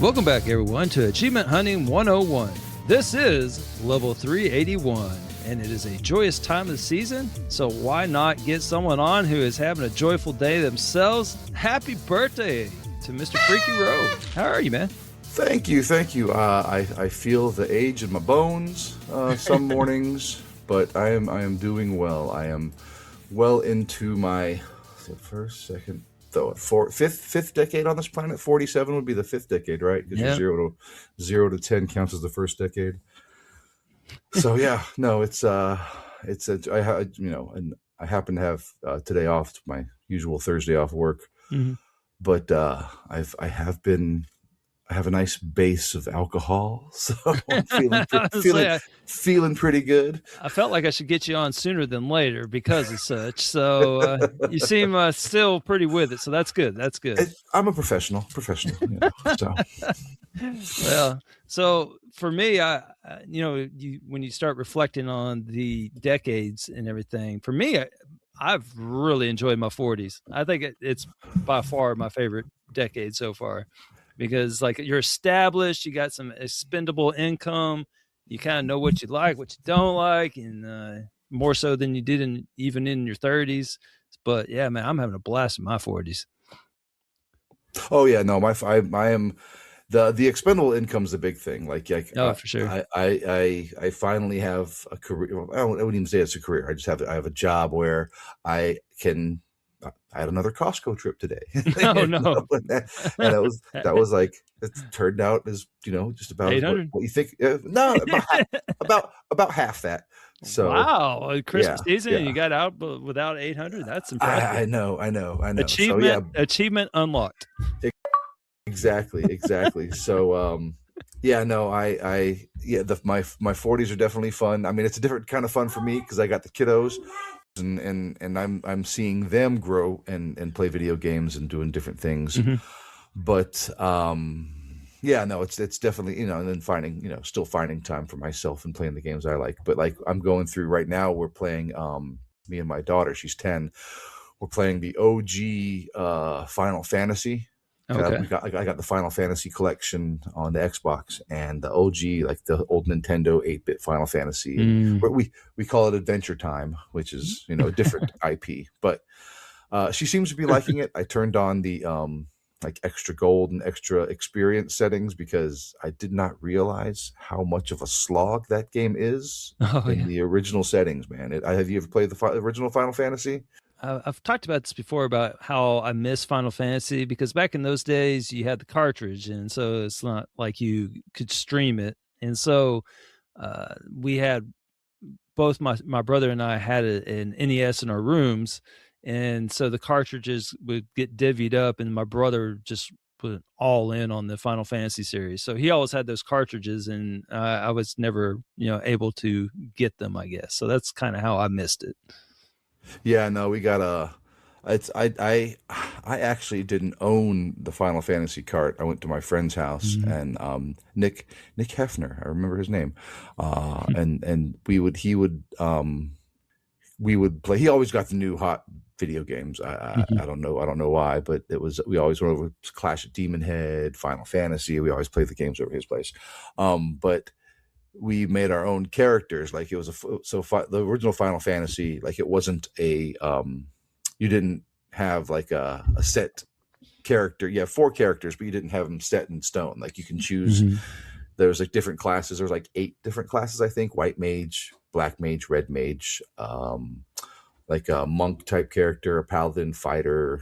Welcome back, everyone, to Achievement Hunting 101. This is level 381, and it is a joyous time of the season, so why not get someone on who is having a joyful day themselves? Happy birthday to Mr. FreakyRO. How are you, man? Thank you. I feel the age in my bones some mornings, but I am doing well. I am well into my fifth decade on this planet. 47 would be the fifth decade, right? Because you're zero to 10 counts as the first decade. So yeah, no, and I happen to have today off, my usual Thursday off work, but I have a nice base of alcohol, so I'm feeling pretty good. I felt like I should get you on sooner than later because of such. So you seem still pretty with it. So that's good. That's good. I'm a professional. So. Well, so for me, when you start reflecting on the decades and everything, for me, I've really enjoyed my 40s. I think it's by far my favorite decade so far. Because like you're established, you got some expendable income, you kind of know what you like, what you don't like, and more so than you did even in your 30s. But yeah, man, I'm having a blast in my 40s. Oh yeah, no, I am the expendable income's the big thing. For sure. I finally have a career. I wouldn't even say it's a career. I have a job where I had another Costco trip today. Oh no! and that was like, it turned out as just about 800. What you think? No, about half that. So wow, Christmas season, and you got out without 800. That's impressive. I know. Achievement unlocked. Exactly. So my 40s are definitely fun. I mean, it's a different kind of fun for me because I got the kiddos. And I'm seeing them grow and play video games and doing different things, but it's definitely and then still finding time for myself and playing the games I like. But like I'm going through right now, we're playing me and my daughter, she's 10. We're playing the OG Final Fantasy. Okay. I got the Final Fantasy collection on the Xbox and the OG, like the old Nintendo 8-bit Final Fantasy. We call it Adventure Time, which is a different IP. But she seems to be liking it. I turned on the like extra gold and extra experience settings because I did not realize how much of a slog that game is in the original settings. Man, have you ever played the original Final Fantasy? I've talked about this before about how I miss Final Fantasy because back in those days you had the cartridge, and so it's not like you could stream it. And so we had both my brother and I had an NES in our rooms, and so the cartridges would get divvied up, and my brother just put all in on the Final Fantasy series. So he always had those cartridges, and I was never able to get them, I guess. So that's kind of how I missed it. Yeah, no, we got I actually didn't own the Final Fantasy cart. I went to my friend's house and Nick Hefner, I remember his name. And we would play. He always got the new hot video games. I don't know why, but we always went over Clash of Demon Head, Final Fantasy. We always played the games over his place. But we made our own characters. Like it was the original Final Fantasy, like it wasn't a you didn't have like a set character. You have 4 characters, but you didn't have them set in stone. Like you can choose. There was like different classes. There was like 8 different classes, I think. White mage, black mage, red mage, like a monk type character, a paladin, fighter.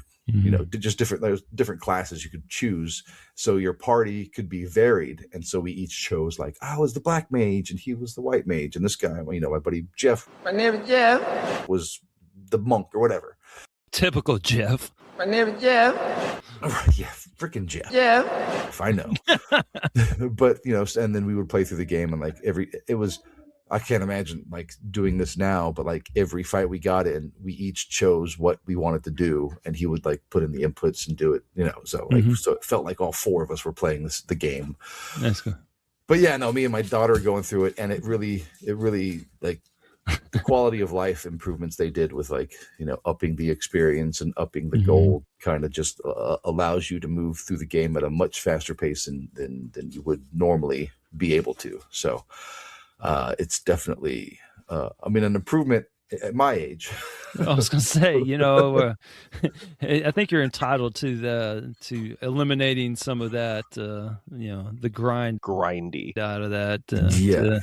Just different classes you could choose, so your party could be varied. And so we each chose, like, I was the black mage and he was the white mage, and this guy, my buddy Jeff, my name is Jeff, was the monk or whatever. Typical Jeff. My name is Jeff. Yeah, freaking Jeff. Jeff. If I know. But and then we would play through the game, and like I can't imagine like doing this now, but like every fight we got in, we each chose what we wanted to do, and he would like put in the inputs and do it, so so it felt like all 4 of us were playing the game. That's cool. But yeah, no, me and my daughter are going through it, and it really like the quality of life improvements they did with, like, upping the experience and upping the gold kind of just allows you to move through the game at a much faster pace than you would normally be able to. So it's definitely, an improvement at my age. I was going to say, I think you're entitled to eliminating some of that, the grindy out of that.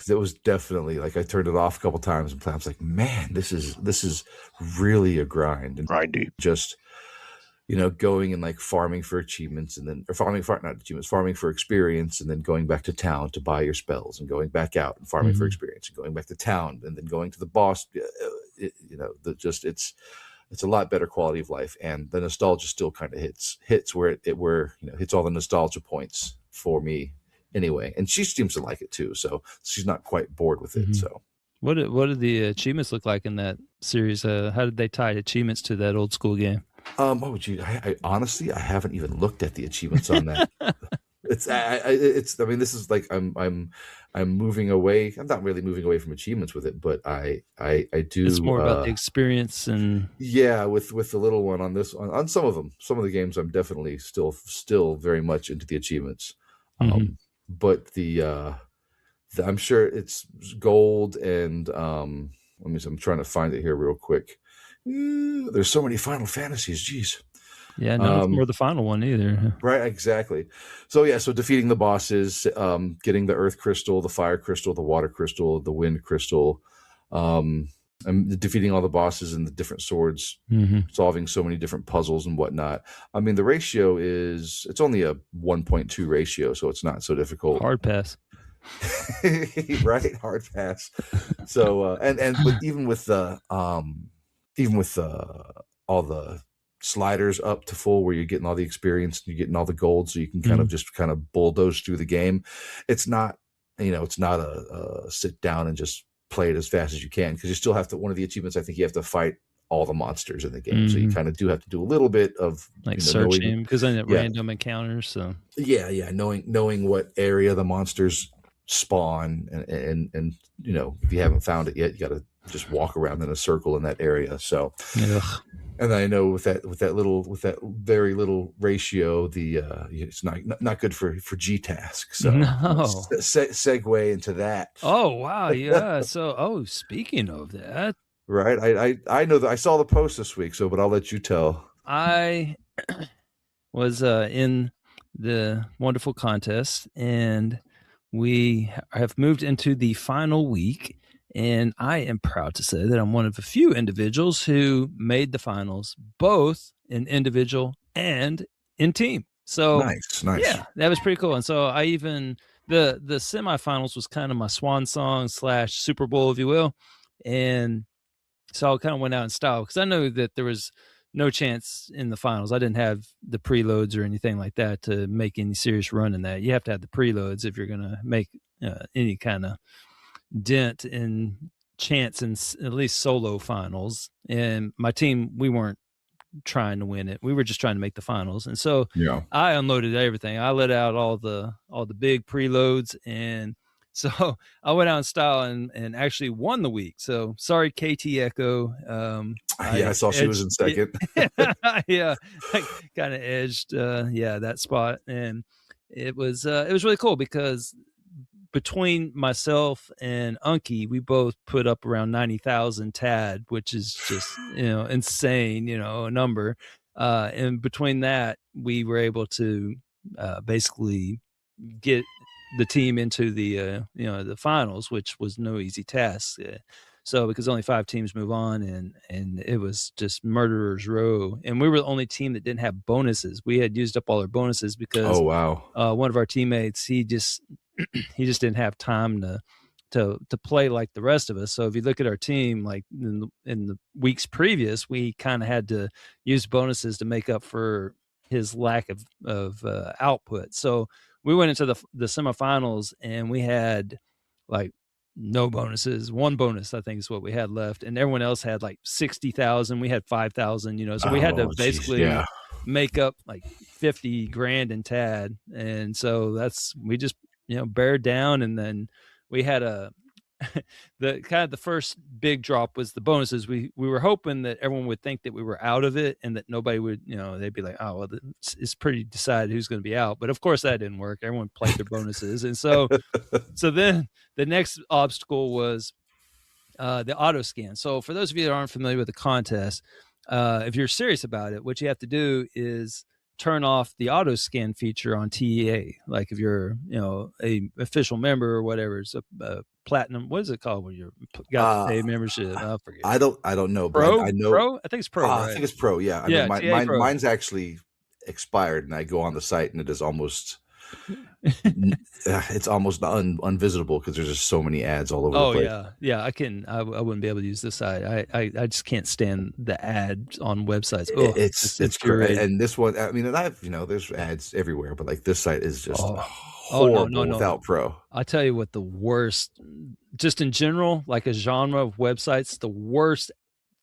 It was definitely like I turned it off a couple times and I was like, man, this is really a grind and grindy. Just going and like farming for achievements and then farming for experience and then going back to town to buy your spells and going back out and farming for experience and going back to town and then going to the boss. It's a lot better quality of life, and the nostalgia still kind of hits where it hits all the nostalgia points for me anyway. And she seems to like it too, so she's not quite bored with it. So what did the achievements look like in that series? How did they tie achievements to that old school game? I honestly, I haven't even looked at the achievements on that. This is like I'm moving away. I'm not really moving away from achievements with it, but I do. It's more about the experience and with the little one on this on some of them. Some of the games I'm definitely still very much into the achievements. But I'm sure it's gold and I'm trying to find it here real quick. There's so many Final Fantasies, geez. Yeah, no, it's more the final one either. Right, exactly. So defeating the bosses, getting the earth crystal, the fire crystal, the water crystal, the wind crystal, and defeating all the bosses and the different swords, solving so many different puzzles and whatnot. I mean, the ratio it's only a 1.2 ratio, so it's not so difficult. Hard pass. Right, hard pass. So but even with all the sliders up to full where you're getting all the experience and you're getting all the gold, so you can kind of bulldoze through the game. It's not a sit down and just play it as fast as you can, because you still have to, one of the achievements, I think you have to fight all the monsters in the game. So you kind of do have to do a little bit of like searching, because then random encounters. So knowing what area the monsters spawn and if you haven't found it yet, you got to just walk around in a circle in that area. So and I know with that very little ratio, it's not good for GTASC. So segue into that. Oh wow, yeah. So speaking of that, right? I know that I saw the post this week. But I'll let you tell. I was in the wonderful contest, and we have moved into the final week. And I am proud to say that I'm one of a few individuals who made the finals, both in individual and in team. So nice. Yeah, that was pretty cool. And so I even the semifinals was kind of my swan song / Super Bowl, if you will. And so I kind of went out in style, because I know that there was no chance in the finals. I didn't have the preloads or anything like that to make any serious run in that. You have to have the preloads if you're going to make any kind of dent in chance in at least solo finals. And my team, we weren't trying to win it. We were just trying to make the finals. And so I unloaded everything. I let out all the big preloads, and so I went out in style and actually won the week. So sorry, KT Echo. I saw she was in second. Yeah, I kind of edged that spot, and it was really cool, because between myself and Unky, we both put up around 90,000 TAD, which is just, insane, a number. And between that, we were able to basically get the team into the, the finals, which was no easy task. So because only 5 teams move on, and it was just murderer's row. And we were the only team that didn't have bonuses. We had used up all our bonuses because one of our teammates, he just didn't have time to play like the rest of us. So if you look at our team, like in the weeks previous, we kind of had to use bonuses to make up for his lack of output. So we went into the semifinals, and we had like no bonuses. One bonus, I think, is what we had left, and everyone else had like 60,000. We had 5,000. So we had to basically make up like 50 grand in TAD, and so we just bear down. And then we had a the first big drop was the bonuses. We were hoping that everyone would think that we were out of it and that nobody would, they'd be like, oh, well, it's pretty decided who's going to be out. But of course that didn't work. Everyone played their bonuses. And so then the next obstacle was the auto scan. So for those of you that aren't familiar with the contest, if you're serious about it, what you have to do is turn off the auto scan feature on TEA. Like if you're, a official member or whatever, it's a platinum. What is it called when you're got the paid membership? I forget. I don't know. Pro? But I know. Pro? I think it's pro. Right? I think it's pro. Yeah. Yeah. Mine's actually expired, and I go on the site, and it is almost. It's almost unvisitable because there's just so many ads all over the place. Yeah. I wouldn't be able to use this site. I just can't stand the ads on websites. It's great. And this one, I mean, and I've there's ads everywhere, but like this site is just horrible without pro. I'll tell you what the worst, just in general, like a genre of websites, the worst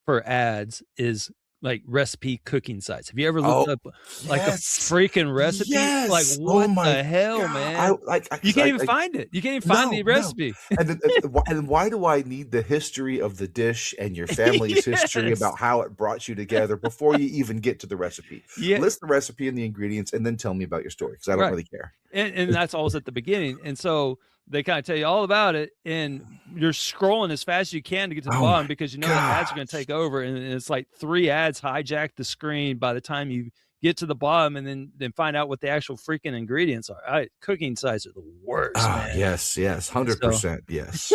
for ads is like recipe cooking sites. Have you ever looked up like a freaking recipe? Yes. Like what the hell, God, man? You can't even find it. You can't even find the recipe. And why do I need the history of the dish and your family's history about how it brought you together before you even get to the recipe? List the recipe and the ingredients and then tell me about your story because I don't really care. And that's always at the beginning. And so they kind of tell you all about it, and you're scrolling as fast as you can to get to the bottom because the ads are going to take over, and it's like 3 ads hijack the screen by the time you get to the bottom, and then find out what the actual freaking ingredients are. Cooking sites are the worst. Man. Yes, 100%. Yes.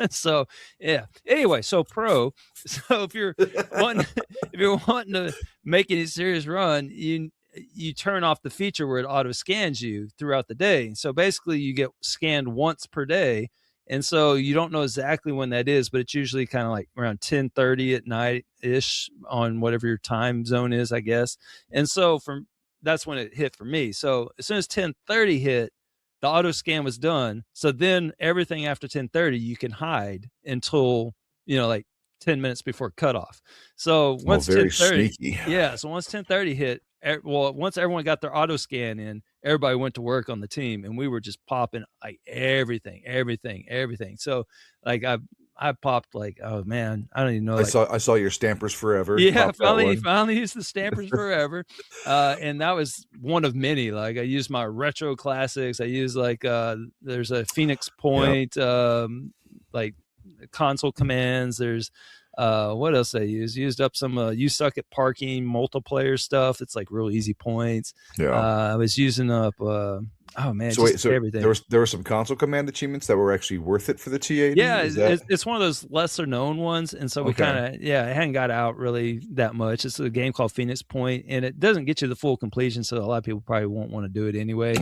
So yeah. Anyway, so pro. So if you're wanting to make any serious run, you turn off the feature where it auto scans you throughout the day. So basically you get scanned once per day. And so you don't know exactly when that is, but it's usually kind of like around 10:30 at night ish on whatever your time zone is, I guess. And so that's when it hit for me. So as soon as 10:30 hit, the auto scan was done. So then everything after 10:30 you can hide until, like 10 minutes before cutoff. So once 10:30, so once 10:30 hit, once everyone got their auto scan in, everybody went to work on the team, and we were just popping like everything. So like I popped like, oh man, I don't even know. I saw your Stampers Forever. Yeah, finally used the Stampers Forever, and that was one of many. Like I used my retro classics. I used like there's a Phoenix Point, like console commands. There's what else I used up some You Suck at Parking multiplayer stuff. It's like real easy points. I was using up everything. There were some console command achievements that were actually worth it for the TAD. It's one of those lesser known ones, and so we kind of it hadn't got out really that much. It's a game called Phoenix Point, and it doesn't get you the full completion, so a lot of people probably won't want to do it anyway.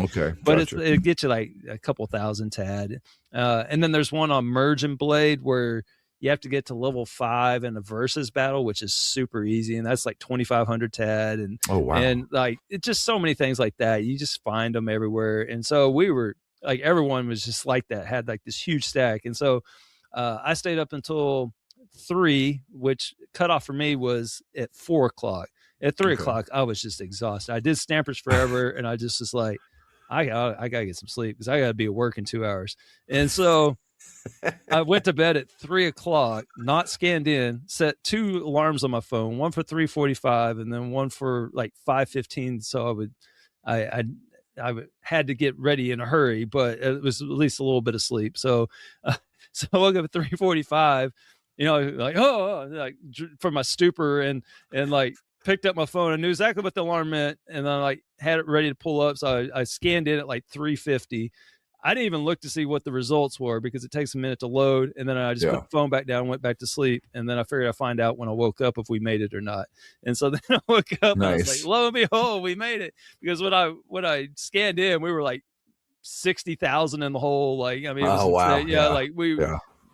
But it gets you like a couple thousand TAD. And then there's one on Merge and Blade where you have to get to level 5 in a versus battle, which is super easy. And that's like 2,500 TAD. And, and like, it's just so many things like that. You just find them everywhere. And so we were like, everyone was just like that, had like this huge stack. And so I stayed up until 3, which cutoff for me was at 4 o'clock. At 3 o'clock, I was just exhausted. I did Stampers Forever, and I just was like, I gotta get some sleep because I gotta be at work in 2 hours. And so I went to bed at 3 o'clock, not scanned in, set 2 alarms on my phone, one for 3:45 and then one for like 5:15. So I had to get ready in a hurry, but it was at least a little bit of sleep. So so I woke up at 3:45, like from my stupor and like picked up my phone. I knew exactly what the alarm meant, and I like had it ready to pull up. So I scanned in at like 3:50. I didn't even look to see what the results were because it takes a minute to load. And then I just put the phone back down and went back to sleep. And then I figured I'd find out when I woke up if we made it or not. And so then I woke up and I was like, lo and behold, we made it. Because when I scanned in, we were like 60,000 in the hole. Like, I mean,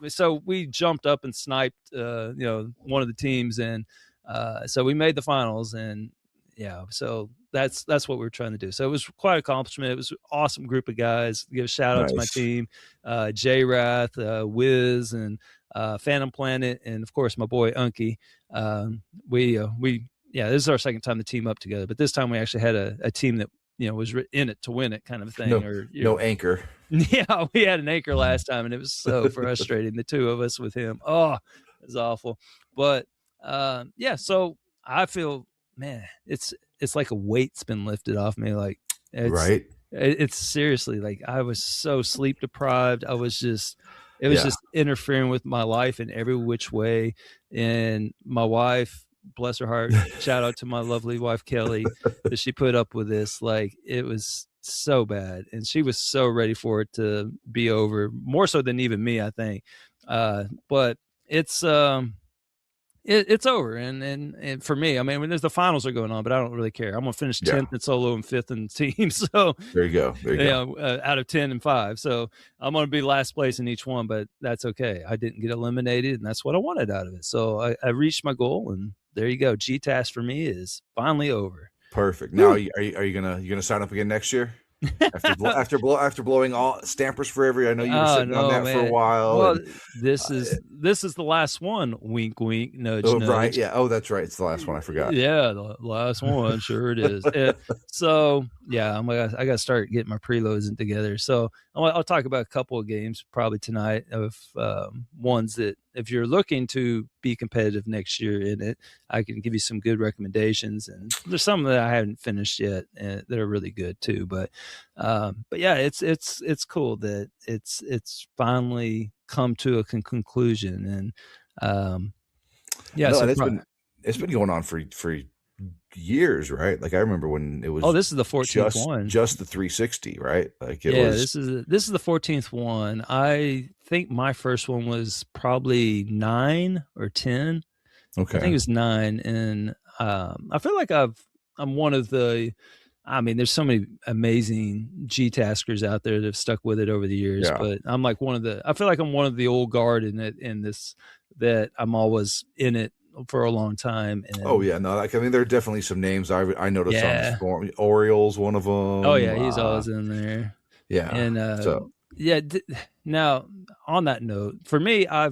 so we jumped up and sniped, one of the teams. And so we made the finals, and so that's what we were trying to do. So it was quite an accomplishment. It was an awesome group of guys. Give a shout out to my team, J-Wrath, Wiz, and Phantom Planet, and of course my boy Unky. This is our second time to team up together, but this time we actually had a team that was in it to win it kind of thing. No anchor. Yeah, we had an anchor last time, and it was so frustrating. The two of us with him. Oh, it was awful. But so I feel, man, it's like a weight's been lifted off me. Like it's seriously like I was so sleep deprived. It was just interfering with my life in every which way. And my wife, bless her heart, shout out to my lovely wife Kelly, that she put up with this. Like it was so bad, and she was so ready for it to be over, more so than even me, I think. But it's it's over, and for me, I mean, there's the finals are going on, but I don't really care. I'm gonna finish 10th in solo and 5th in team. So there you go. Out of 10 and 5, so I'm gonna be last place in each one, but that's okay. I didn't get eliminated, and that's what I wanted out of it. So I reached my goal, and there you go. GTASC for me is finally over. Perfect. Now, are you gonna sign up again next year? After blowing all Stampers Forever, I know you were sitting on that for a while. Well, this is the last one. Wink, wink, nudge, nudge. Right, yeah. Oh, that's right. It's the last one. I forgot. Yeah, the last one. Sure, it is. So yeah, I got to start getting my preloads together. So I'll talk about a couple of games probably tonight of ones that if you're looking to be competitive next year in it, I can give you some good recommendations. And there's some that I haven't finished yet that are really good too. But yeah, it's cool that it's finally come to a conclusion. And it's been going on for years, right? Like I remember when it was. Oh, this is the 14th one. Just the 360, right? Like this is the 14th one. I think my first one was probably 9 or 10. Okay, I think it was 9, and I feel like I'm one of the. I mean, there's so many amazing GTASCers out there that have stuck with it over the years, but I'm like I feel like I'm one of the old guard in this, that I'm always in it for a long time. And, there are definitely some names I noticed on Storm. Oriole's one of them. Oh yeah, he's always in there. Yeah, and now on that note, for me, I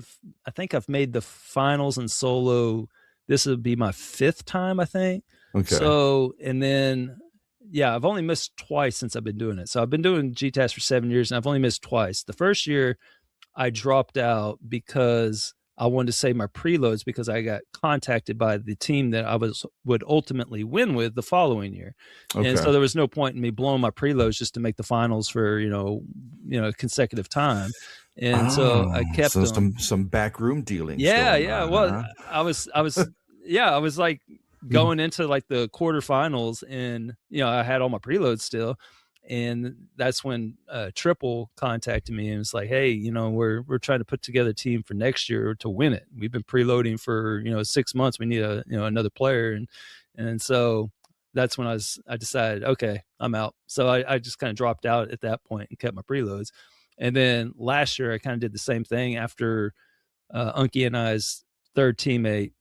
think I've made the finals in solo. This would be my 5th time, I think. Okay. So, and then I've only missed twice since I've been doing it. So I've been doing GTASC for 7 years, and I've only missed twice. The first year I dropped out because I wanted to save my preloads, because I got contacted by the team that I would ultimately win with the following year. Okay. And so there was no point in me blowing my preloads just to make the finals for, consecutive time. And so I kept some backroom dealings. Yeah. Well, I was like going into like the quarterfinals, and I had all my preloads still, and that's when Triple contacted me and was like, "Hey, we're trying to put together a team for next year to win it. We've been preloading for 6 months. We need another player." And so that's when I decided, okay, I'm out. So I just kind of dropped out at that point and kept my preloads. And then last year I kind of did the same thing after Unky and I's third teammate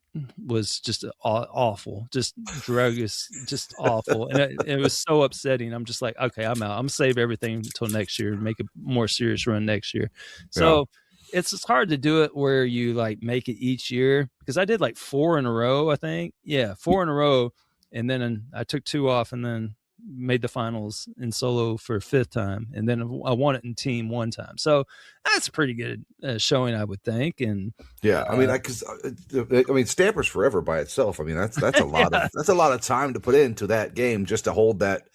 was just awful, just druggist, just awful. And it was so upsetting. I'm just like, okay, I'm out. I'm gonna save everything until next year and make a more serious run next year. So it's hard to do it where you like make it each year, because I did like 4 in a row, I think. Yeah, 4 in a row. And then I took 2 off, and then made the finals in solo for a 5th time, and then I won it in team 1 time. So that's a pretty good showing, I would think. And I mean, Stampers Forever by itself, I mean, that's a lot of that's a lot of time to put into that game just to hold that.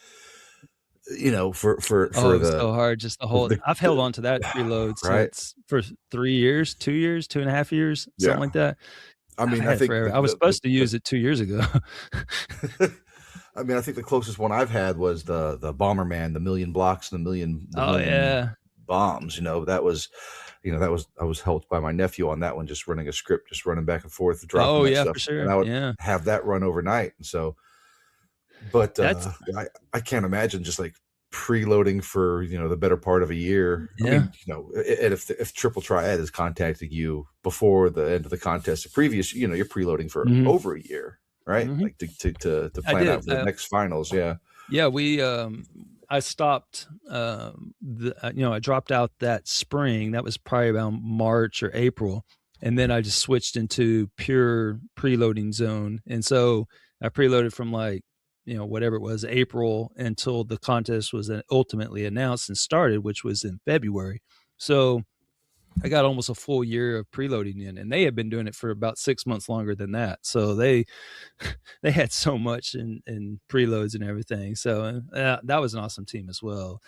For so hard just to hold. I've held on to that preload since for 3 years, 2 years, 2.5 years, something like that. I mean, I think I was supposed to use it 2 years ago. I mean, I think the closest one I've had was the Bomberman, the million blocks and the million bombs. That was, I was helped by my nephew on that one, just running a script, just running back and forth, dropping stuff. For sure. And I would have that run overnight. And so, but I can't imagine just like preloading for the better part of a year. I mean, if Triple Triad is contacting you before the end of the contest, the previous, you're preloading for over a year. Right, like to plan out the next finals. We I stopped. I dropped out that spring. That was probably around March or April, and then I just switched into pure preloading zone. And so I preloaded from like whatever it was, April, until the contest was ultimately announced and started, which was in February. So I got almost a full year of preloading in, and they had been doing it for about 6 months longer than that. So they had so much in preloads and everything. So that was an awesome team as well.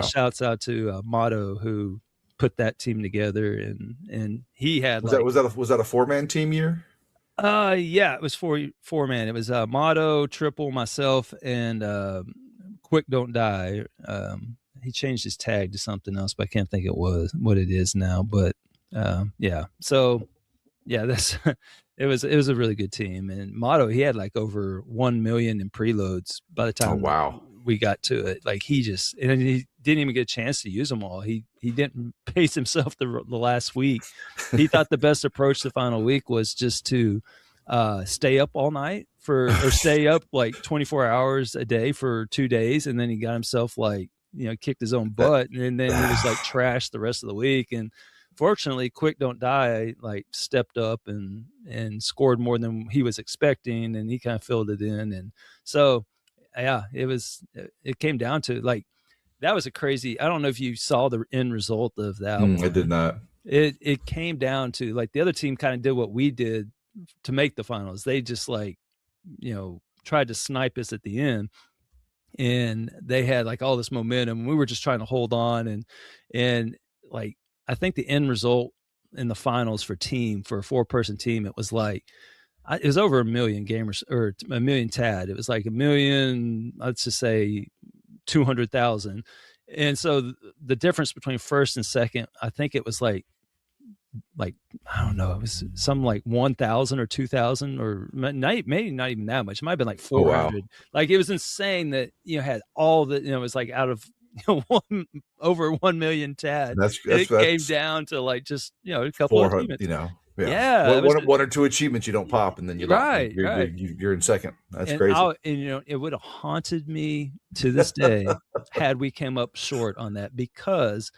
Shouts out to Motto, who put that team together, and he had was that a 4-man team year? Yeah, it was four man. It was Motto, Triple, myself, and Quick Don't Die. He changed his tag to something else, but I can't think what it is now. But yeah, so yeah, it was a really good team. And Motto, he had like over 1 million in preloads by the time we got to it. Like he didn't even get a chance to use them all. He didn't pace himself the last week. He thought the best approach the final week was just to stay up all night or stay up like 24 hours a day for 2 days, and then he got himself like, kicked his own butt, and then he was like trashed the rest of the week. And fortunately, Quick Don't Die like stepped up and scored more than he was expecting, and he kind of filled it in. And so yeah, it came down to like, that was a crazy, I don't know if you saw the end result of that one. I did not. It came down to like, the other team kind of did what we did to make the finals. They just like, tried to snipe us at the end. And they had like all this momentum. We were just trying to hold on. And like, I think the end result in the finals for a 4-person team, it was like, it was over 1 million gamers, or 1 million TAD. It was like 1 million, let's just say 200,000. And so the difference between first and second, I think it was like, I don't know, it was some like 1,000 or 2,000, or maybe not even that much. It might have been like 400. Oh, wow. Like, it was insane that, had all the, it was like out of, over 1 million TAD. It came down to like just, a couple of achievements. Yeah. One or two achievements you don't pop, and then you're right. You're in second. That's crazy. And it would have haunted me to this day had we came up short on that, because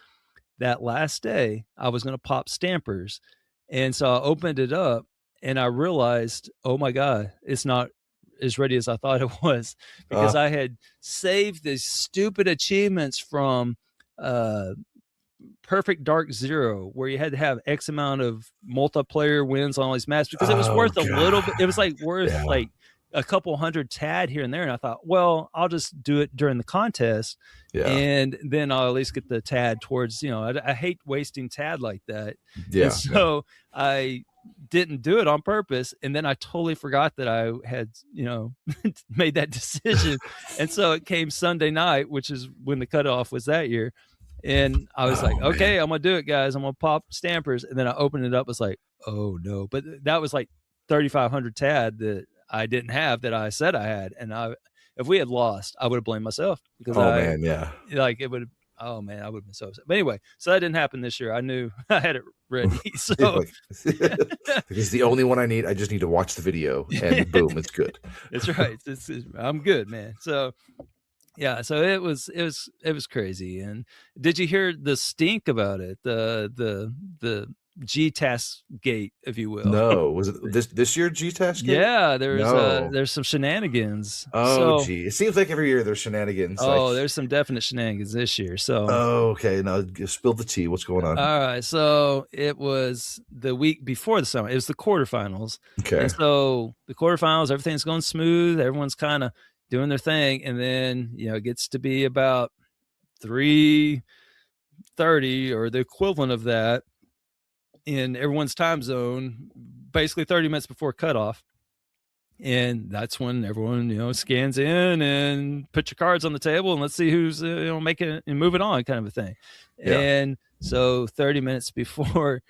that last day I was going to pop stampers. And so I opened it up and I realized, oh my God, it's not as ready as I thought it was, because I had saved these stupid achievements from Perfect Dark Zero, where you had to have X amount of multiplayer wins on all these maps, because it was worth a little bit. It was like worth like a couple hundred TAD here and there. And I thought, well, I'll just do it during the contest. Yeah. And then I'll at least get the TAD towards, I hate wasting TAD like that. Yeah. And so I didn't do it on purpose. And then I totally forgot that I had, made that decision. And so it came Sunday night, which is when the cutoff was that year. And I was like, okay, I'm going to do it, guys. I'm going to pop stampers. And then I opened it up. It's like, oh no. But that was like 3,500 TAD that I didn't have, that I said I had. And if we had lost, I would have blamed myself, because like it would have, I would have been so upset. But anyway, so that didn't happen this year. I knew I had it ready. So because the only one I need, I just need to watch the video, and boom, it's good. That's right. I'm good, man. So yeah, so it was crazy. And did you hear the stink about it? The GTASC gate, if you will. No, was it this year GTASC gate? Yeah, there's some shenanigans. Gee, it seems like every year there's shenanigans. There's some definite shenanigans this year. So okay, now spill the tea. What's going on? All right, so it was the week before the summer. It was the quarterfinals. Okay, and so the quarterfinals, everything's going smooth. Everyone's kind of doing their thing, and then it gets to be about 3:30 or the equivalent of that in everyone's time zone, basically 30 minutes before cutoff. And that's when everyone, scans in and put your cards on the table and let's see who's, making it and moving on, kind of a thing. Yeah. And so 30 minutes before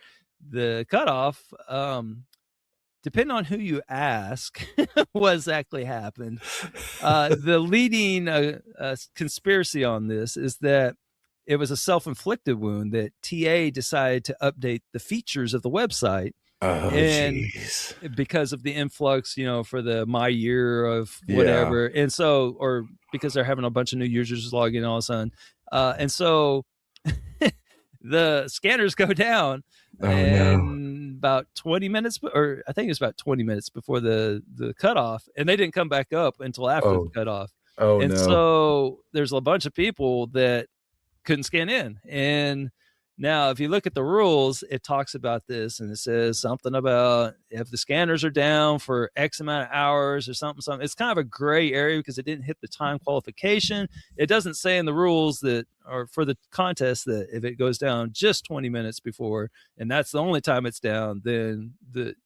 the cutoff, depending on who you ask, what exactly happened. The leading conspiracy on this is that it was a self-inflicted wound, that TA decided to update the features of the website. Because of the influx, for the my year of whatever. Yeah. And so, or because they're having a bunch of new users log in all of a sudden. And so the scanners go down and about 20 minutes, or I think it was about 20 minutes before the cutoff, and they didn't come back up until after the cutoff. And so there's a bunch of people that couldn't scan in. And now, if you look at the rules, it talks about this, and it says something about if the scanners are down for X amount of hours or something. It's kind of a gray area because it didn't hit the time qualification. It doesn't say in the rules that, or for the contest, that if it goes down just 20 minutes before, and that's the only time it's down, then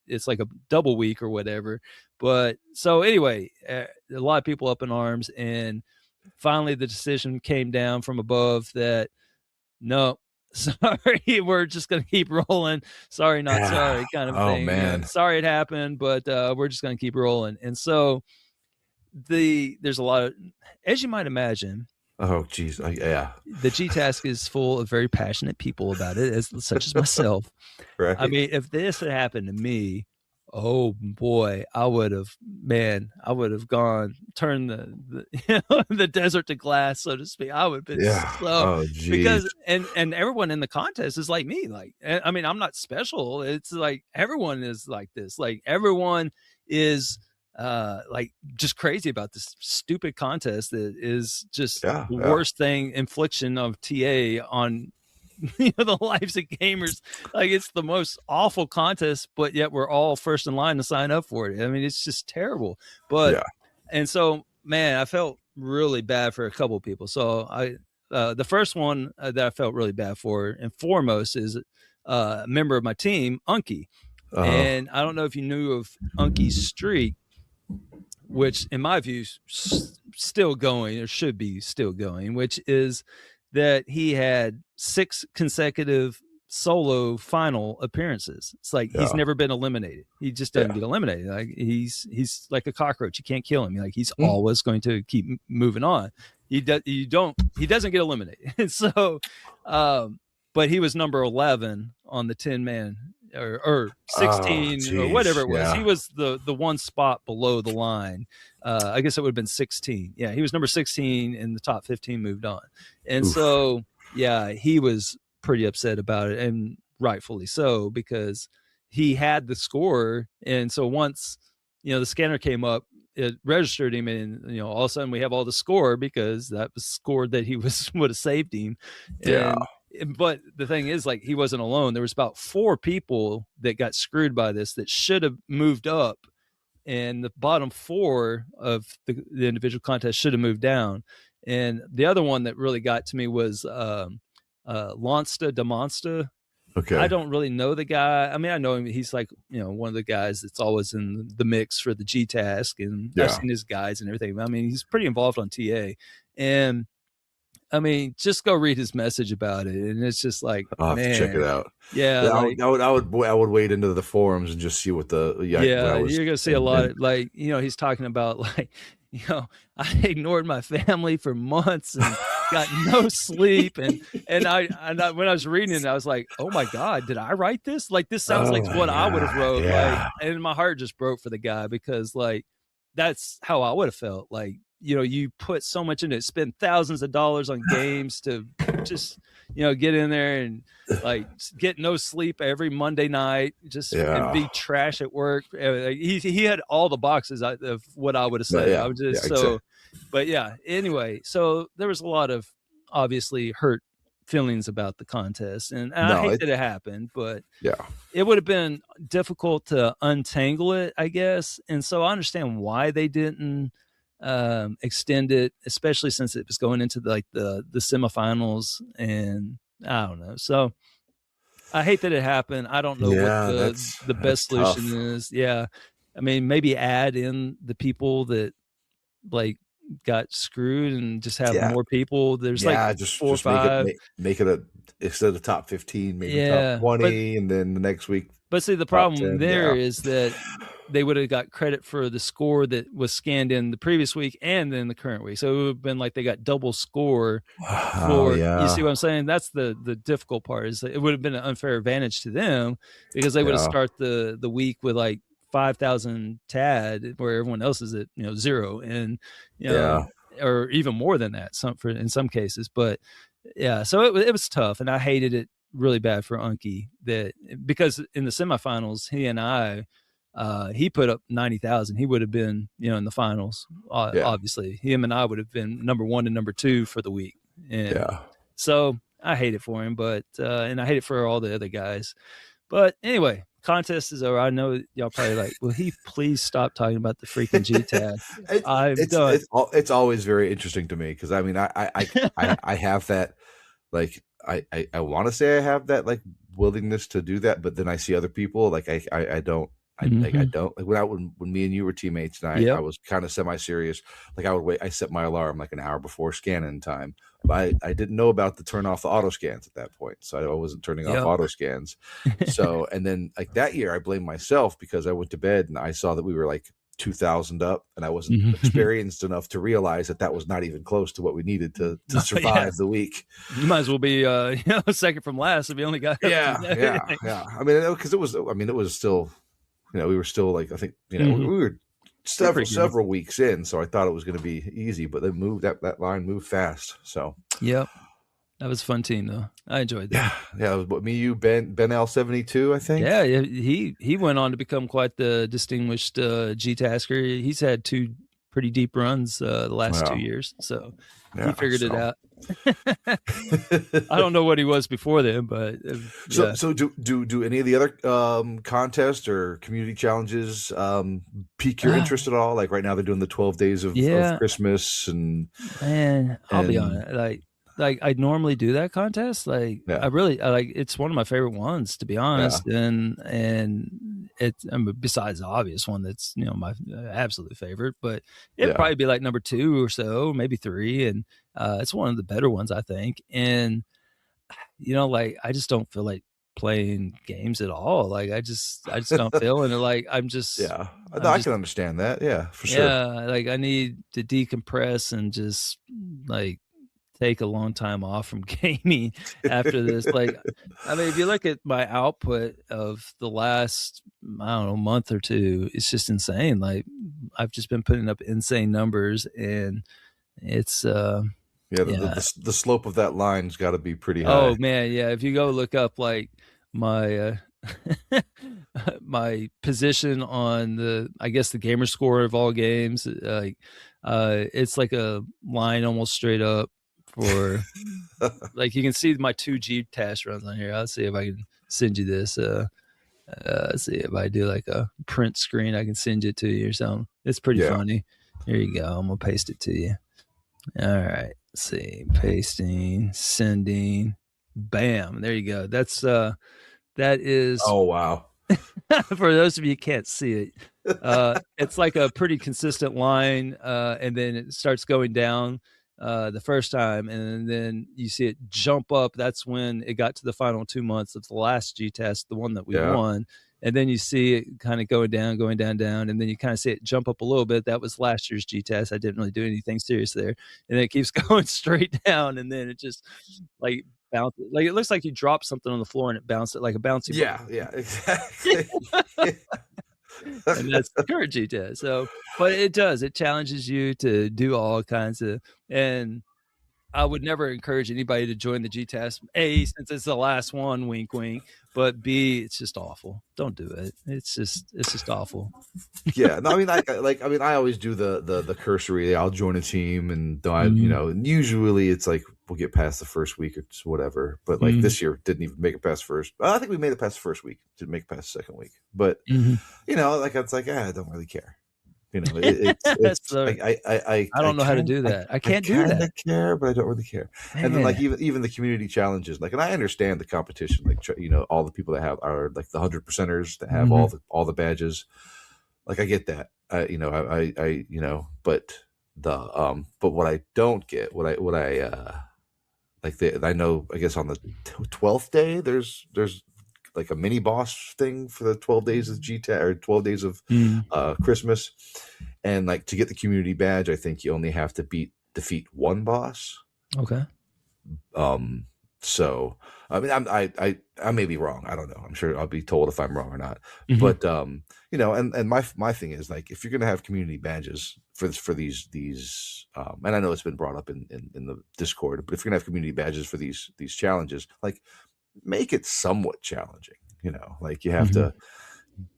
it's like a double week or whatever. But so anyway, a lot of people up in arms, and finally the decision came down from above that no, sorry, we're just going to keep rolling. Sorry, not sorry kind of thing. Man. Sorry it happened, but we're just going to keep rolling. And so there's a lot of, as you might imagine. Oh, geez. Yeah. The GTASC is full of very passionate people about it, such as myself. Right. I mean, if this had happened to me, oh boy, I would have gone, turned the desert to glass, so to speak. I would have been because and everyone in the contest is like me. Like, I mean, I'm not special. It's like everyone is like this. Like everyone is like just crazy about this stupid contest that is just the worst thing, infliction of TA on the lives of gamers. Like, it's the most awful contest, but yet we're all first in line to sign up for it. I mean, it's just terrible. But and so, man, I felt really bad for a couple of people. So the first one that I felt really bad for, and foremost, is a member of my team, Unky. And I don't know if you knew of Unky's streak, which in my view is still going, or should be still going, which is that he had 6 consecutive solo final appearances. It's like he's never been eliminated. He just doesn't get eliminated. Like he's like a cockroach. You can't kill him. Like he's always going to keep moving on. He doesn't get eliminated. So but he was number 11 on the 10-man or 16 or whatever it was. He was the one spot below the line. I guess it would have been 16. Yeah, he was number 16 in the top 15, moved on. And so, he was pretty upset about it, and rightfully so, because he had the score. And so once, the scanner came up, it registered him, and, all of a sudden we have all the score because that was scored that he would have saved him. But the thing is, like, he wasn't alone. There was about 4 people that got screwed by this that should have moved up, and the bottom 4 of the individual contest should have moved down. And the other one that really got to me was Lonsta de Monsta. Okay. I don't really know the guy. I mean, I know him. He's like, one of the guys that's always in the mix for the GTASC, and I've seen his guides and everything. I mean, he's pretty involved on TA. And I mean, just go read his message about it, and it's just like, I'll have to check it out. Yeah, like, I would wade into the forums and just see what you're gonna see a lot of, like, he's talking about, like, I ignored my family for months and got no sleep, and I when I was reading it, I was like, oh my God, did I write this? Like, this sounds like what I would have wrote. Like, and my heart just broke for the guy, because like that's how I would have felt. Like, you put so much into it, spend thousands of dollars on games to just, get in there and like get no sleep every Monday night, just and be trash at work. He had all the boxes of what I would have said. I was just but anyway, so there was a lot of obviously hurt feelings about the contest, and I hate that it happened, but it would have been difficult to untangle it, I guess. And so I understand why they didn't extend it, especially since it was going into the semifinals, and I don't know. So I hate that it happened. I don't know what the best solution is. I mean, maybe add in the people that like got screwed and just have more people. There's just 4 or 5. Make it instead of the top 15, maybe top 20, and then the next week. But see, the problem 10, is that they would have got credit for the score that was scanned in the previous week and then the current week. So it would have been like they got double score for, you see what I'm saying? That's the difficult part, is that it would have been an unfair advantage to them, because they would have started the week with like 5,000 TAD, where everyone else is at 0, and or even more than that in some cases. But so it was tough, and I hated it really bad for Unky because in the semifinals, he and I, he put up 90,000. He would have been, in the finals. Obviously, him and I would have been number 1 and number 2 for the week. And so I hate it for him, but and I hate it for all the other guys. But anyway, contest is over. I know y'all probably like, will he please stop talking about the freaking GTASC? It's always very interesting to me because I mean I have that, like I want to say I have that like willingness to do that, but then I see other people like I don't. I don't like when me and you were teammates and I was kind of semi-serious. Like I would wait. I set my alarm like an hour before scan-in time, but I didn't know about the turn off the auto scans at that point, so I wasn't turning off auto scans. So and then like that year, I blamed myself because I went to bed and I saw that we were like 2,000 up, and I wasn't experienced enough to realize that was not even close to what we needed to survive the week. You might as well be second from last if you only got yeah. I mean, because it was still. We were still like, I think, we were several weeks in, so I thought it was going to be easy, but that line moved fast. So, that was a fun team though. I enjoyed that. Yeah. It was me, you, Ben L72, I think. Yeah. He went on to become quite the distinguished GTASCer. He's had 2 pretty deep runs the last 2 years, so he figured it out. I don't know what he was before then, but so do any of the other contests or community challenges pique your interest at all? Like right now, they're doing the 12 days of Christmas, and I'll be honest, like I normally do that contest. Like I like it's one of my favorite ones, to be honest, and it's besides the obvious one that's my absolute favorite, but it'd probably be like number 2 or so, maybe 3, and it's one of the better ones, I think. And like I just don't feel like playing games at all. Like I just don't feel it. Like I'm just I can understand that. For sure. Like I need to decompress and just like take a long time off from gaming after this. Like, I mean, if you look at my output of the last, month or 2, it's just insane. Like I've just been putting up insane numbers, and it's, the slope of that line's got to be pretty high. Oh man. Yeah. If you go look up like my, my position on the gamer score of all games, it's like a line almost straight up. For like you can see my 2 GTASC runs on here. I'll see if I can send you this. See if I do like a print screen, I can send it to you or something. It's pretty funny. Here you go. I'm gonna paste it to you. All right. Let's see. Pasting, sending. Bam. There you go. That is. Oh wow. For those of you who can't see it, it's like a pretty consistent line, and then it starts going down the first time, and then you see it jump up. That's when it got to the final 2 months of the last GTASC, the one that we won. And then you see it kind of going down, and then you kind of see it jump up a little bit. That was last year's GTASC. I didn't really do anything serious there, and then it keeps going straight down, and then it just like bounces. Like it looks like you dropped something on the floor and it bounced it like a bouncy ball. Yeah, exactly. And that's the current GTASC. So, but it challenges you to do all kinds of, and I would never encourage anybody to join the GTASC. A, since it's the last one, wink, wink. But B, it's just awful. Don't do it. It's just awful. Yeah, no, I mean, I always do the cursory. I'll join a team, and and usually it's like we'll get past the first week or whatever. But like this year, didn't even make it past first. I think we made it past the first week. Didn't make it past the second week. But like it's like I don't really care. It's I don't know how to do that. I can't do that. I care, but I don't really care. Man. And then like even the community challenges, like, and I understand the competition, like all the people that have are like the 100%ers that have all the badges. Like I get that, but what I don't get, I know, I guess on the 12th day there's like a mini boss thing for the 12 days of GTASC or 12 days of Christmas. And like to get the community badge, I think you only have to defeat 1 boss. Okay. So I mean, I may be wrong. I don't know. I'm sure I'll be told if I'm wrong or not. But and my thing is like, if you're gonna have community badges for these and I know it's been brought up in the Discord, but if you're gonna have community badges for these challenges, like make it somewhat challenging. Like you have to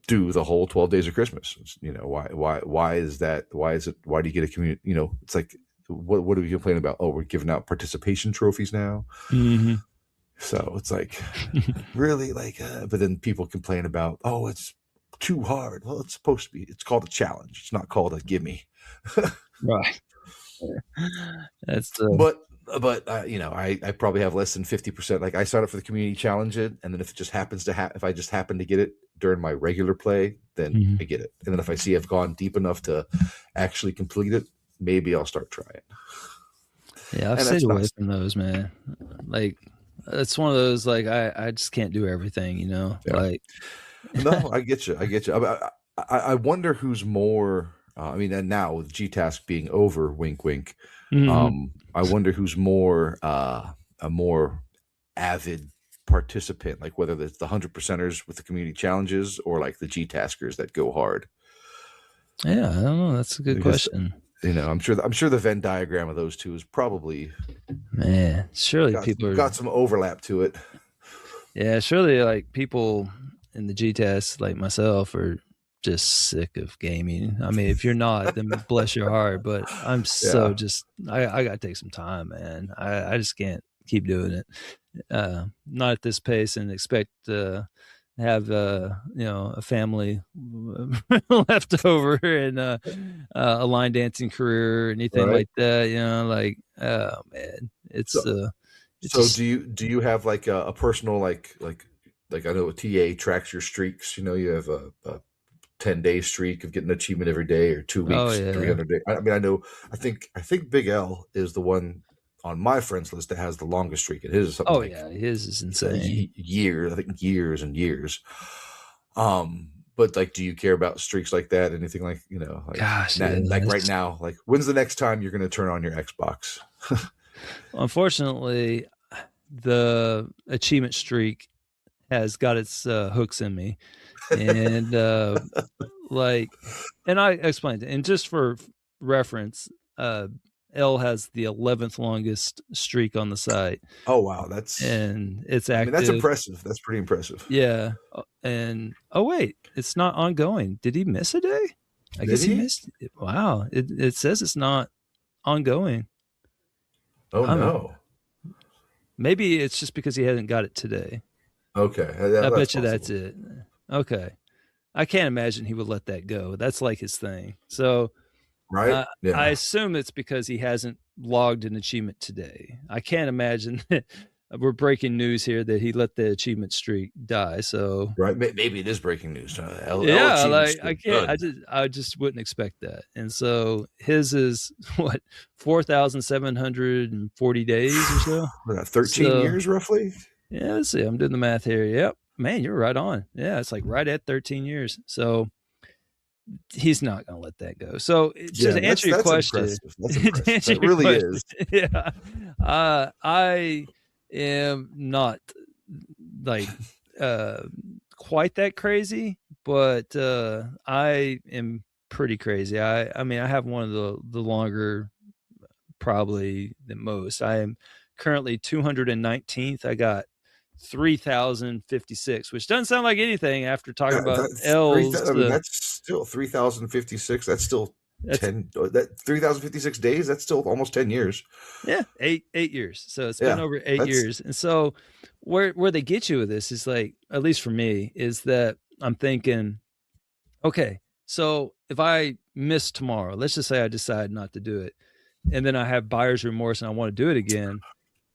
do the whole 12 days of Christmas. Why is that? Why do you get a community? It's like, what are we complaining about? Oh, we're giving out participation trophies now. So it's like, really, like, but then people complain about, oh, it's too hard. Well, it's supposed to be. It's called a challenge. It's not called a gimme. Right. That's but I probably have less than 50%. Like I sign up for the community challenge, and then if it just happens to if I just happen to get it during my regular play, then I get it. And then if I see I've gone deep enough to actually complete it, maybe I'll start trying. Yeah, I've stayed away from those, man. Like it's one of those, like I just can't do everything, Yeah. Like no, I get you. I wonder who's more. And now with GTASC being over, wink, wink. I wonder who's more a more avid participant, like whether it's the 100%ers with the community challenges or like the GTASCers that go hard. Yeah, I don't know. That's a good question. I'm sure the Venn diagram of those two is probably, man. Surely people got some overlap to it. Yeah, surely like people in the GTASC like myself are just sick of gaming. I mean, if you're not, then bless your heart. But I'm so I got to take some time, man. I just can't keep doing it. Not at this pace, and expect to have a family left over and a line dancing career or anything like that. Like oh man, it's so do you have like a personal like I know a TA tracks your streaks. You have a 10-day streak of getting an achievement every day, or 2 weeks, 300 days. I think Big L is the one on my friends list that has the longest streak. And his is something his is insane. Years and years. But like, do you care about streaks like that? Anything like, gosh, right now, like when's the next time you're going to turn on your Xbox? Unfortunately, the achievement streak has got its hooks in me. And and I explained it, and just for reference, L has the 11th longest streak on the site. Oh wow, and it's active. That's impressive. That's pretty impressive. Yeah, and wait, it's not ongoing. Did he miss a day? I guess he missed it. Wow, it says it's not ongoing. Oh no, maybe it's just because he hasn't got it today. Okay, I bet you that's it. Okay. I can't imagine he would let that go. That's like his thing. So right. I assume it's because he hasn't logged an achievement today. I can't imagine that we're breaking news here that he let the achievement streak die. So right. Maybe it is breaking news. I just wouldn't expect that. And so his is what, 4,740 days or so? 13 years roughly. Yeah, let's see. I'm doing the math here. Yep. Man, you're right on. Yeah, it's like right at 13 years. So he's not going to let that go. So just to answer your question, it really is. Yeah, I am not like quite that crazy, but I am pretty crazy. I mean, I have one of the longer, probably the most. I am currently 219th. I got 3,056, which doesn't sound like anything after talking about L's. That's still 3,056. That's still 3,056 days. That's still almost 10 years. Yeah, eight years. So it's been over 8 years. And so where they get you with this is like, at least for me, is that I'm thinking, okay, so if I miss tomorrow, let's just say I decide not to do it, and then I have buyer's remorse and I want to do it again,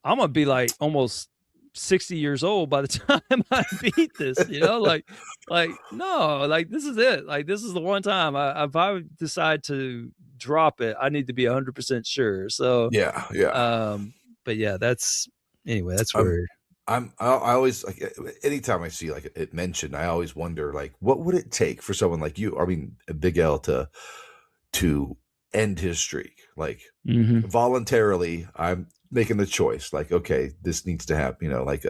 I'm gonna be like almost 60 years old by the time I beat this, like no, like this is it. Like this is the one time if I decide to drop it, I need to be 100% sure. So but yeah, that's weird. I always, like, anytime I see like it mentioned, I always wonder, like, what would it take for someone like you, I mean, Big L, to end his streak, like voluntarily. I'm making the choice, like, okay, this needs to happen, like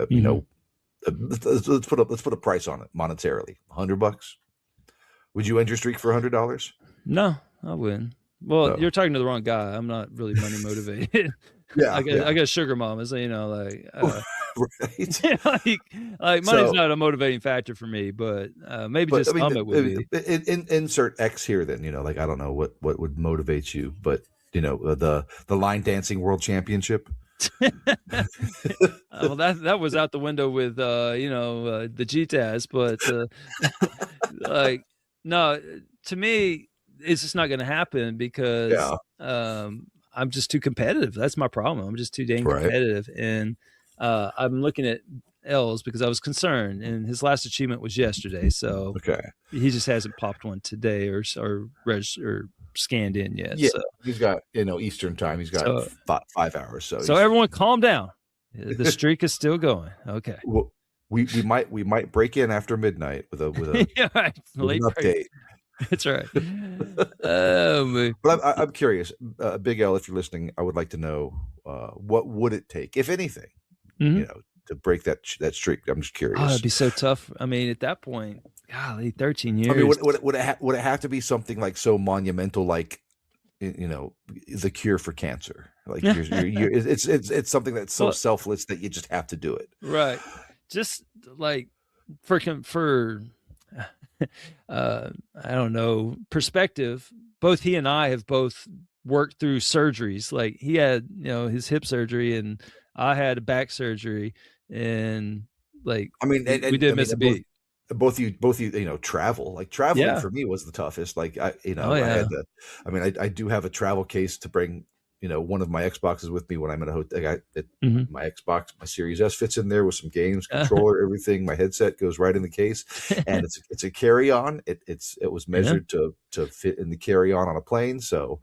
let's put a price on it monetarily. $100. Would you end your streak for $100? No, I wouldn't. Well, you're talking to the wrong guy. I'm not really money motivated. I got sugar mamas, right. like money's not a motivating factor for me, but maybe just Summit would be. Insert X here then, like I don't know what would motivate you, but the line dancing world championship. Well, that was out the window with the GTASC, but like no, to me it's just not going to happen because I'm just too competitive. That's my problem. I'm just too dang competitive, and I'm looking at L's because I was concerned, and his last achievement was yesterday, so he just hasn't popped one today or scanned in yet. Yeah, so. He's got Eastern time. He's got 5 hours. So everyone, calm down. The streak is still going. Okay. Well, we might break in after midnight with a late update. That's right. But I'm curious, Big L, if you're listening, I would like to know what would it take, if anything, to break that streak. I'm just curious. Oh, it'd be so tough. I mean, at that point, golly, 13 years. I mean, would it have to be something like so monumental, like the cure for cancer? Like it's something that's so selfless that you just have to do it, right? Just like for I don't know, perspective. Both he and I have both worked through surgeries. Like he had his hip surgery, and I had a back surgery, and like we did miss a beat. Both you travel. Like traveling for me was the toughest. Like I had to. I mean, I do have a travel case to bring one of my Xboxes with me when I'm in a hotel. My Xbox, my Series S fits in there with some games, controller, everything. My headset goes right in the case, and it's a carry-on. It was measured to fit in the carry-on on a plane. So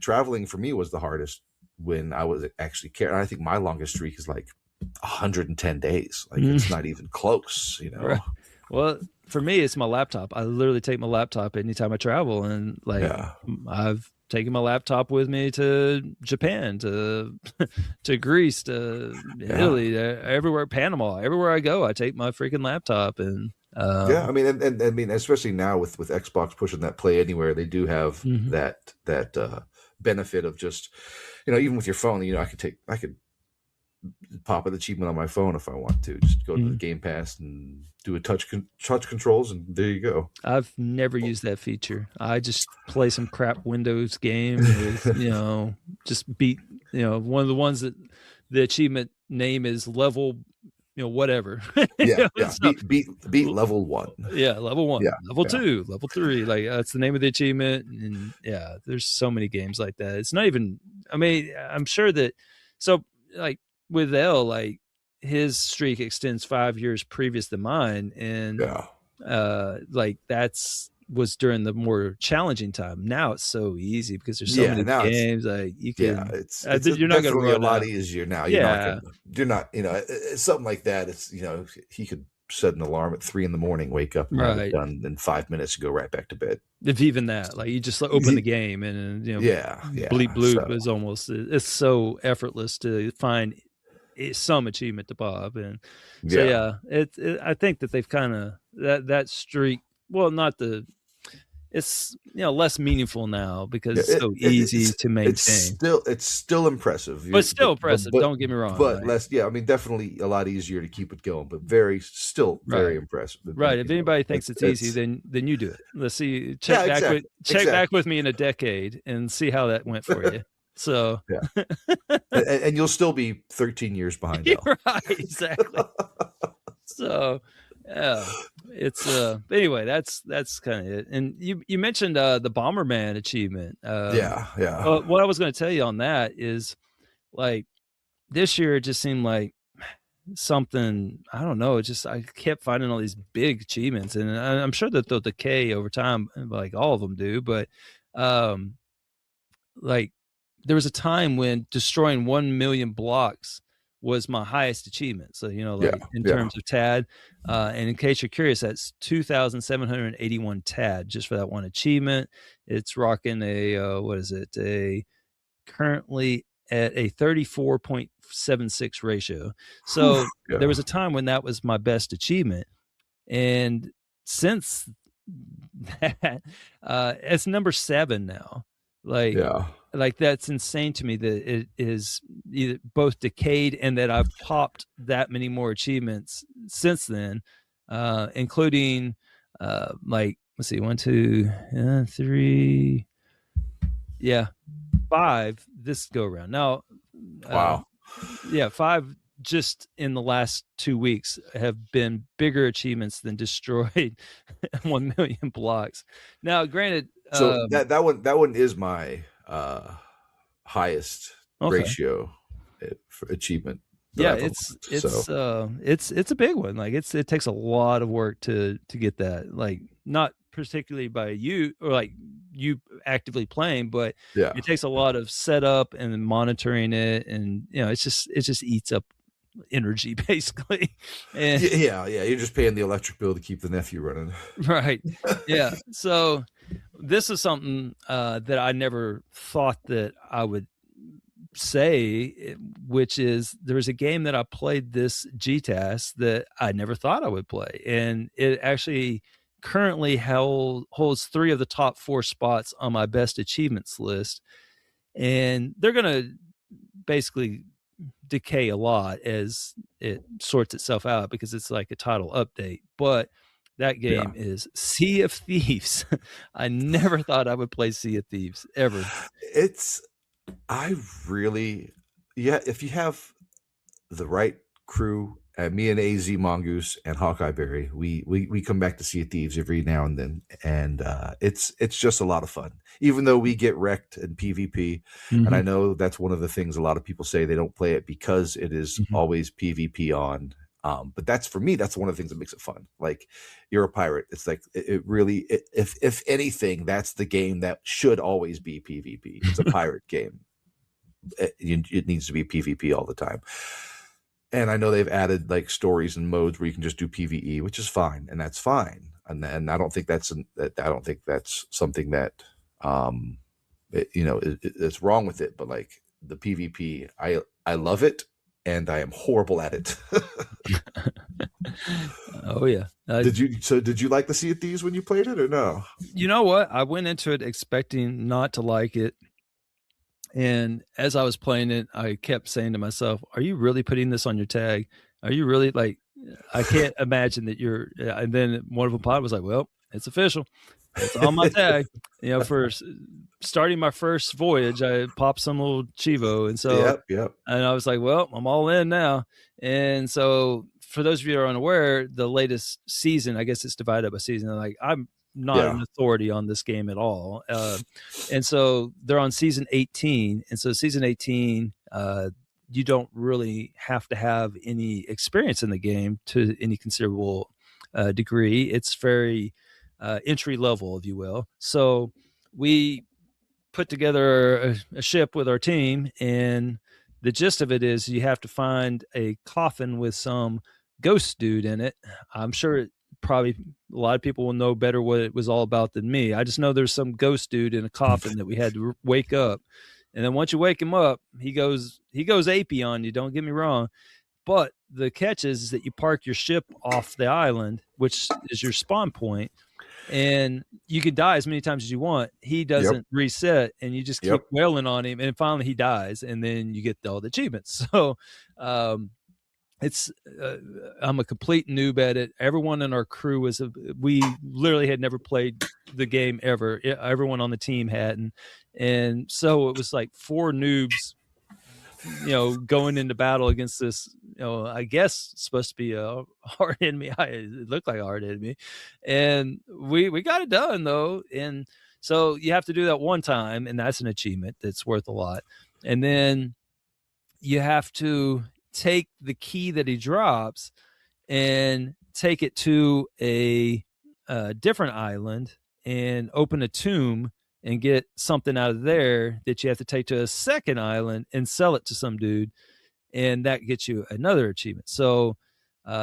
traveling for me was the hardest when I was actually carrying. I think my longest streak is like 110 days. Like it's not even close. Right. Well, for me, it's my laptop. I literally take my laptop anytime I travel, and I've taken my laptop with me to Japan, to Greece, to Italy, everywhere, Panama, everywhere I go, I take my freaking laptop. And I mean, especially now with Xbox pushing that Play Anywhere, they do have that benefit of just even with your phone, I could pop an achievement on my phone if I want to. Just go to the Game Pass and do a touch controls, and there you go. I've never used that feature. I just play some crap Windows game with, just beat, one of the ones that the achievement name is level, whatever. Beat level 1. Yeah, level 1, level 2, level 3. Like that's the name of the achievement. And there's so many games like that. It's not even. I mean, I'm sure that. So like with L, like his streak extends 5 years previous to mine, and like was during the more challenging time. Now it's so easy because there's so many games. Like you can, you're not going to run a lot easier now. You're not. Something like that. It's he could set an alarm at 3 a.m, wake up, and have it done in 5 minutes, and go right back to bed. If even that, like you just open the game and bleep bloop is almost. It's so effortless to find some achievement to pop, and so I think that they've kind of that streak. Well, not the. It's less meaningful now because it's so easy to maintain. It's still impressive, but still impressive. Don't get me wrong. But less, I mean, definitely a lot easier to keep it going. But very impressive. Right. If anybody thinks it's easy, then you do it. Let's see. Check back with me in a decade and see how that went for you. So and you'll still be 13 years behind. Right. Exactly. So. Yeah, it's anyway, that's kind of it. And you mentioned the Bomberman achievement. What I was going to tell you on that is, like, this year it just seemed like something, I don't know, I kept finding all these big achievements, and I'm sure that they'll decay over time, like all of them do, but like there was a time when destroying 1 million blocks was my highest achievement. So, in terms of TAD, and in case you're curious, that's 2,781 TAD just for that one achievement. It's rocking currently at a 34.76 ratio. So there was a time when that was my best achievement. And since that, it's number 7 now. Like that's insane to me that it is either both decayed and that I've popped that many more achievements since then, including like, let's see, 1, 2, 3, 5 this go around. Now, Wow. 5 just in the last 2 weeks have been bigger achievements than destroyed 1 million blocks. Now, granted, so that one is my highest ratio for achievement. Yeah, it's a big one. Like it takes a lot of work to get that. Like not particularly by you or like you actively playing, but it takes a lot of setup and monitoring it, and it just eats up energy basically. And you're just paying the electric bill to keep the nephew running. Right. Yeah. So this is something that I never thought that I would say, which is there's a game that I played this GTASC that I never thought I would play, and it actually currently holds 3 of the top 4 spots on my best achievements list, and they're gonna basically decay a lot as it sorts itself out because it's like a title update. But that game is Sea of Thieves. I never thought I would play Sea of Thieves ever. If you have the right crew, me and AZ Mongoose and Hawkeye Berry, we come back to Sea of Thieves every now and then, and it's just a lot of fun, even though we get wrecked in PvP. And I know that's one of the things a lot of people say they don't play it because it is always PvP on. But that's, for me, that's one of the things that makes it fun. Like, you're a pirate. It's like, it really, if anything, that's the game that should always be PvP. It's a pirate game. It needs to be PvP all the time. And I know they've added like stories and modes where you can just do PvE, which is fine, and that's fine. And I don't think that's something that it's wrong with it. But like the PvP, I love it, and I am horrible at it. Oh yeah. Did you like the Sea of Thieves when you played it, or no? You know what? I went into it expecting not to like it. And as I was playing it, I kept saying to myself, are you really putting this on your tag? Are you really, like, I can't imagine that you're, and then one of them pod was like, well, it's official. It's on my tag. For starting my first voyage, I popped some little Chivo. And so, and I was like, well, I'm all in now. And so for those of you who are unaware, the latest season, I guess it's divided up by season. Like, I'm not an authority on this game at all. And so they're on season 18. And so season 18, you don't really have to have any experience in the game to any considerable degree. It's very entry level, if you will. So we put together a ship with our team, and the gist of it is you have to find a coffin with some ghost dude in it. I'm sure probably a lot of people will know better what it was all about than me. I just know there's some ghost dude in a coffin that we had to wake up. And then once you wake him up, he goes apey on you. Don't get me wrong. But the catch is that you park your ship off the island, which is your spawn point, and you can die as many times as you want. He doesn't reset, and you just keep wailing on him, and finally he dies, and then you get all the achievements. So it's I'm a complete noob at it. Everyone in our crew we literally had never played the game ever. Everyone on the team hadn't, and so it was like 4 noobs, going into battle against this, I guess supposed to be a hard enemy. It looked like a hard enemy, and we got it done though. And so you have to do that one time, and that's an achievement that's worth a lot. And then you have to take the key that he drops and take it to a different island and open a tomb and get something out of there that you have to take to a second island and sell it to some dude, and that gets you another achievement. So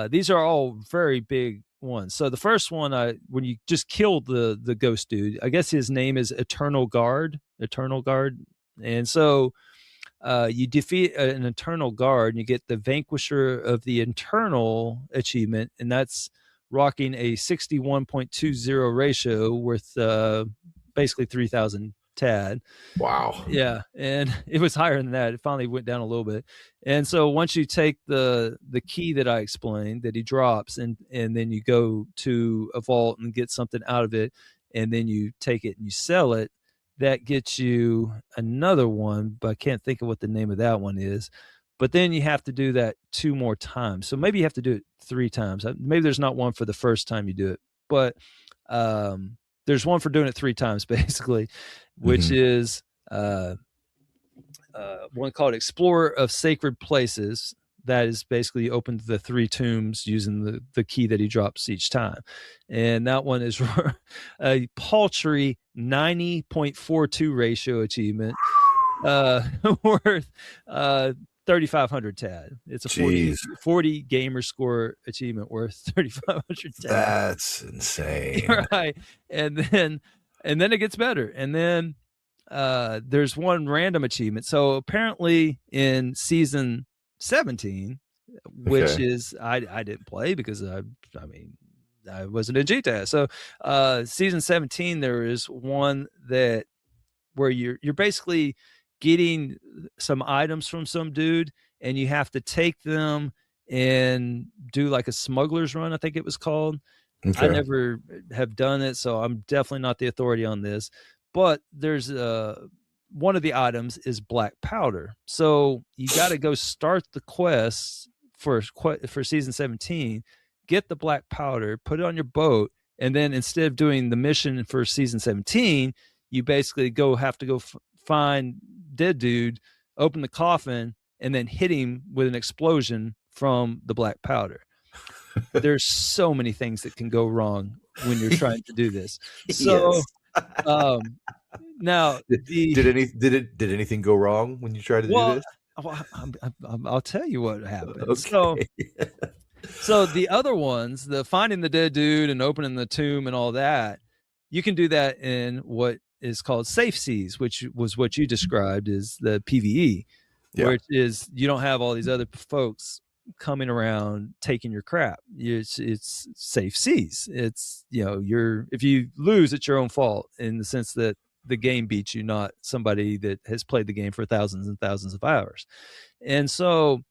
these are all very big ones. So the first one, when you just killed the ghost dude, I guess his name is Eternal Guard, and so you defeat an Eternal Guard, and you get the Vanquisher of the Eternal achievement, and that's rocking a 61.20 ratio worth basically 3,000 TAD. Wow. Yeah, and it was higher than that. It finally went down a little bit. And so once you take the key that I explained that he drops, and then you go to a vault and get something out of it, and then you take it and you sell it, that gets you another one, but I can't think of what the name of that one is. But then you have to do that 2 more times. So maybe you have to do it 3 times. Maybe there's not one for the first time you do it, but there's one for doing it 3 times, basically, which is one called Explorer of Sacred Places. That is basically you open the 3 tombs using the key that he drops each time. And that one is a paltry 90.42 ratio achievement, worth 3,500 TAD. It's a 40 gamer score achievement worth 3,500 TAD. That's insane. Right. And then it gets better. And then there's one random achievement. So apparently in season 17, which is I didn't play because I wasn't in GTASC. So season 17, there is one where you're basically getting some items from some dude, and you have to take them and do like a smuggler's run, I think it was called. Okay. I never have done it, so I'm definitely not the authority on this. But there's one of the items is black powder. So you got to go start the quest for season 17, get the black powder, put it on your boat, and then instead of doing the mission for season 17, you basically have to go find dead dude, open the coffin, and then hit him with an explosion from the black powder. There's so many things that can go wrong when you're trying to do this. So, now did anything go wrong when you tried to do this? I'll tell you what happened. Okay. So the other ones, the finding the dead dude and opening the tomb and all that, you can do that in what is called safe seas, which was what you described as the PvE, which is you don't have all these other folks coming around taking your crap. It's safe seas. It's, if you lose, it's your own fault, in the sense that the game beats you, not somebody that has played the game for thousands and thousands of hours. And so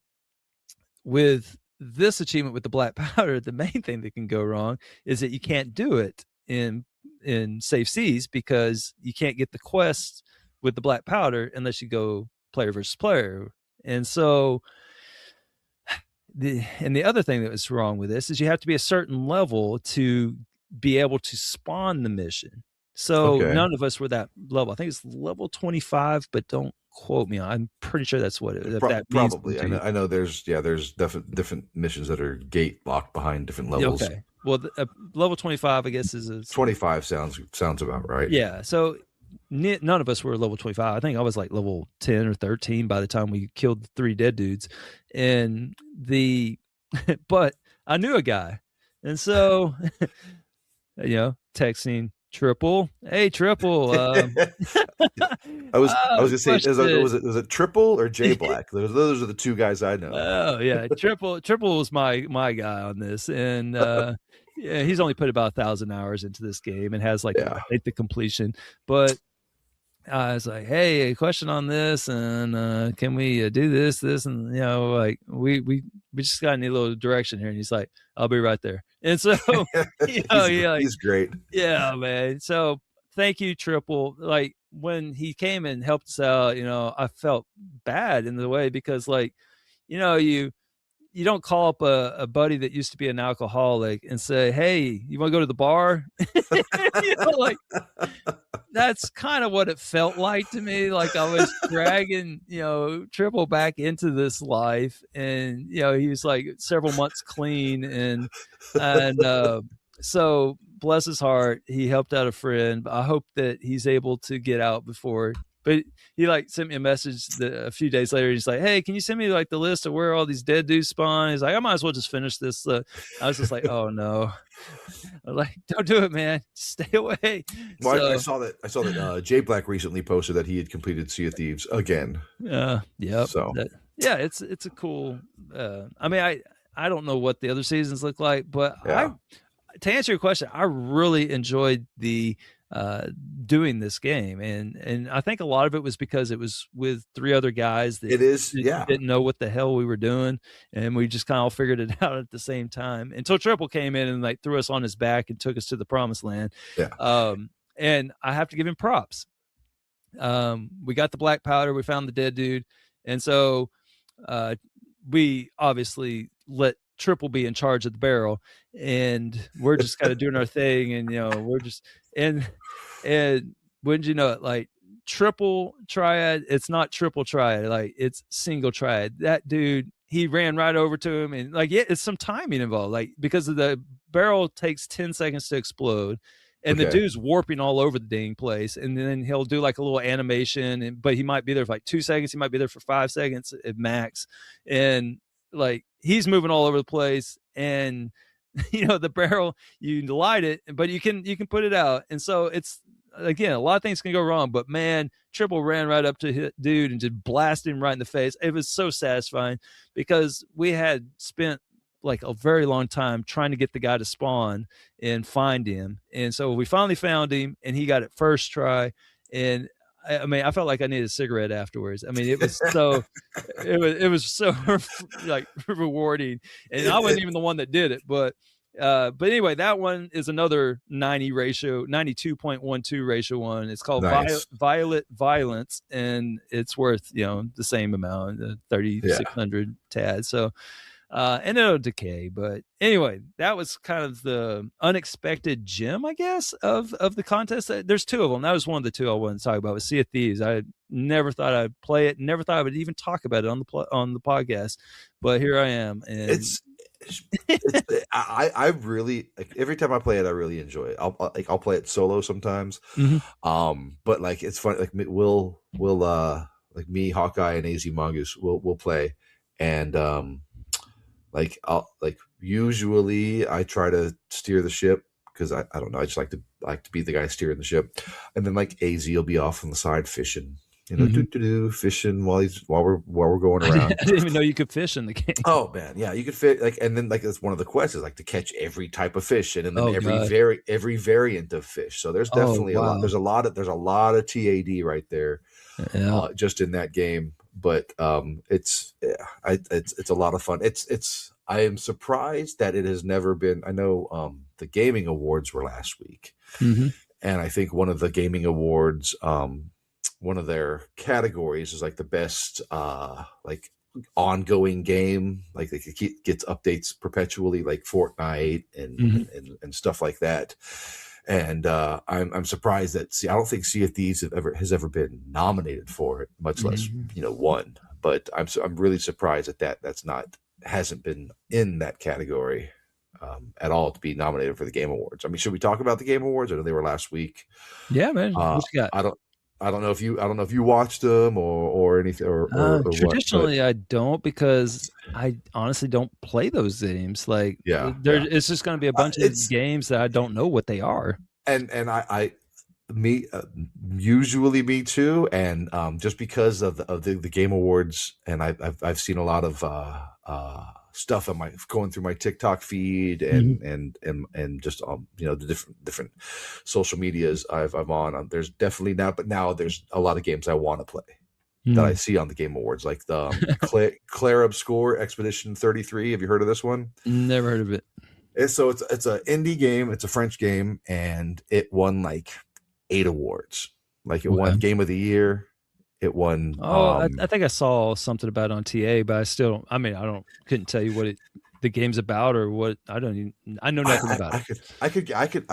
with this achievement with the black powder, the main thing that can go wrong is that you can't do it in safe seas, because you can't get the quest with the black powder unless you go player versus player. And so the other thing that was wrong with this is you have to be a certain level to be able to spawn the mission. So none of us were that level. I think it's level 25, but don't quote me. I'm pretty sure that's what that means. Probably. I know there's different missions that are gate locked behind different levels. Okay. Well, level 25, I guess, is 25 sounds about right. Yeah. So none of us were level 25. I think I was like level 10 or 13 by the time we killed the 3 dead dudes. And but I knew a guy. And so, texting Triple. Hey, Triple. I was gonna say, was it Triple or J Black? Those are the 2 guys I know. Oh yeah, Triple was my guy on this, and he's only put about 1,000 hours into this game and has I think the completion. But I was like, hey, a question on this, and can we do this, and we just got a little direction here. And he's like, I'll be right there. And so he's great. Yeah, man. So thank you, Triple. Like when he came and helped us out, I felt bad in the way, because you don't call up a buddy that used to be an alcoholic and say, hey, you want to go to the bar? That's kind of what it felt like to me. Like I was dragging, Triple back into this life, and, he was like several months clean. And so bless his heart, he helped out a friend. I hope that he's able to get out before. But he sent me a message a few days later. He's like, hey, can you send me the list of where all these dead dudes spawn? He's like, I might as well just finish this. I was just like, oh no. I was like, don't do it, man. Stay away. Well, I saw that J Black recently posted that he had completed Sea of Thieves again. Yeah. So it's a cool. I don't know what the other seasons look like, but to answer your question, I really enjoyed the doing this game, and I think a lot of it was because it was with 3 other guys that It is, yeah. didn't know what the hell we were doing, and we just kind of figured it out at the same time until Triple came in and like threw us on his back and took us to the promised land. Yeah. And I have to give him props. We got the black powder, we found the dead dude, and so we obviously let Triple be in charge of the barrel, and we're just kind of doing our thing, and we're just and wouldn't you know it, like triple triad, it's not triple triad, like it's single triad. That dude, he ran right over to him, and like it's some timing involved, like because of the barrel takes 10 seconds to explode. And the dude's warping all over the dang place, and then he'll do like a little animation, but he might be there for like 2 seconds. He might be there for 5 seconds at max, and like he's moving all over the place. And the barrel, you light it, but you can put it out, and so it's again a lot of things can go wrong. But man, Triple ran right up to his dude and just blasted him right in the face. It was so satisfying because we had spent like a very long time trying to get the guy to spawn and find him. And so we finally found him, and he got it first try. And I mean, I felt like I needed a cigarette afterwards. I mean, it was so, it was so like rewarding. And I wasn't even the one that did it, but anyway, that one is another 92.12 ratio one. It's called Nice. Violet Violence, and it's worth, the same amount, 3,600 TAD. So, and it'll decay. But anyway, that was kind of the unexpected gem, I guess, of the contest. There's 2 of them. That was one of the 2 I wanted to talk about, was Sea of Thieves. I never thought I'd play it, never thought I would even talk about it on the podcast, but here I am. And I really, like, every time I play it, I really enjoy it. I'll play it solo sometimes. But like it's fun. Like we'll like me, Hawkeye, and AZ Mongoose will play, and like usually I try to steer the ship because I don't know, I just like to be the guy steering the ship, and then like AZ will be off on the side fishing, fishing while we're going around. I didn't even know you could fish in the game. Oh man, yeah, you could fit like, and then like that's one of the quests is like to catch every type of fish, and then every variant of fish. So there's definitely a lot. There's a lot of TAD right there, just in that game. But it's a lot of fun. I am surprised that it has never been. I know the gaming awards were last week, and I think one of the gaming awards, one of their categories is like the best like ongoing game, like it gets updates perpetually, like Fortnite and stuff like that. And I'm surprised that I don't think Sea of Thieves has ever been nominated for it, much less won. But I'm really surprised that hasn't been in that category at all to be nominated for the Game Awards. I mean, should we talk about the Game Awards? I know they were last week. Yeah, man. What you got? I don't know if you watched them or anything or traditionally what, I don't, because I honestly don't play those games. Like it's just going to be a bunch of games that I don't know what they are. And usually me too. And just because of the Game Awards, and I've seen a lot of stuff on going through my TikTok feed and just the different social medias I'm on. There's definitely now there's a lot of games I want to play that I see on the Game Awards, like the Clair Obscur Expedition 33. Have you heard of this one? Never heard of it. So it's an indie game. It's a French game, and it won like 8 awards. Like it won Game of the Year. It won. I think I saw something about it on TA, but I still don't. I mean, couldn't tell you what the game's about or what. I know nothing about it. I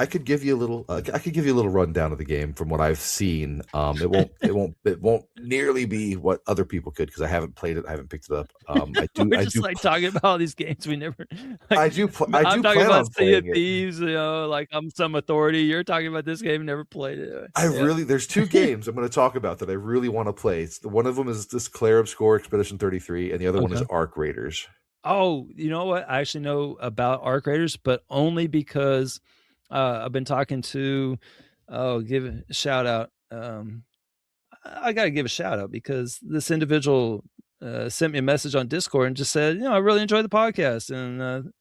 could give you a little. I could give you a little rundown of the game from what I've seen. It won't nearly be what other people could, because I haven't played it. I haven't picked it up. I do like talking about all these games we never. Like, I do. I'm talking about Sea of Thieves. Like I'm some authority. You're talking about this game, never played it. There's 2 games I'm going to talk about that I really want to play. One of them is this Clair Obscur Expedition 33, and the other one is Arc Raiders. Oh, you know what? I actually know about Arc Raiders, but only because I've been talking to. Give a shout out. I got to give a shout out because this individual sent me a message on Discord and just said, I really enjoyed the podcast, and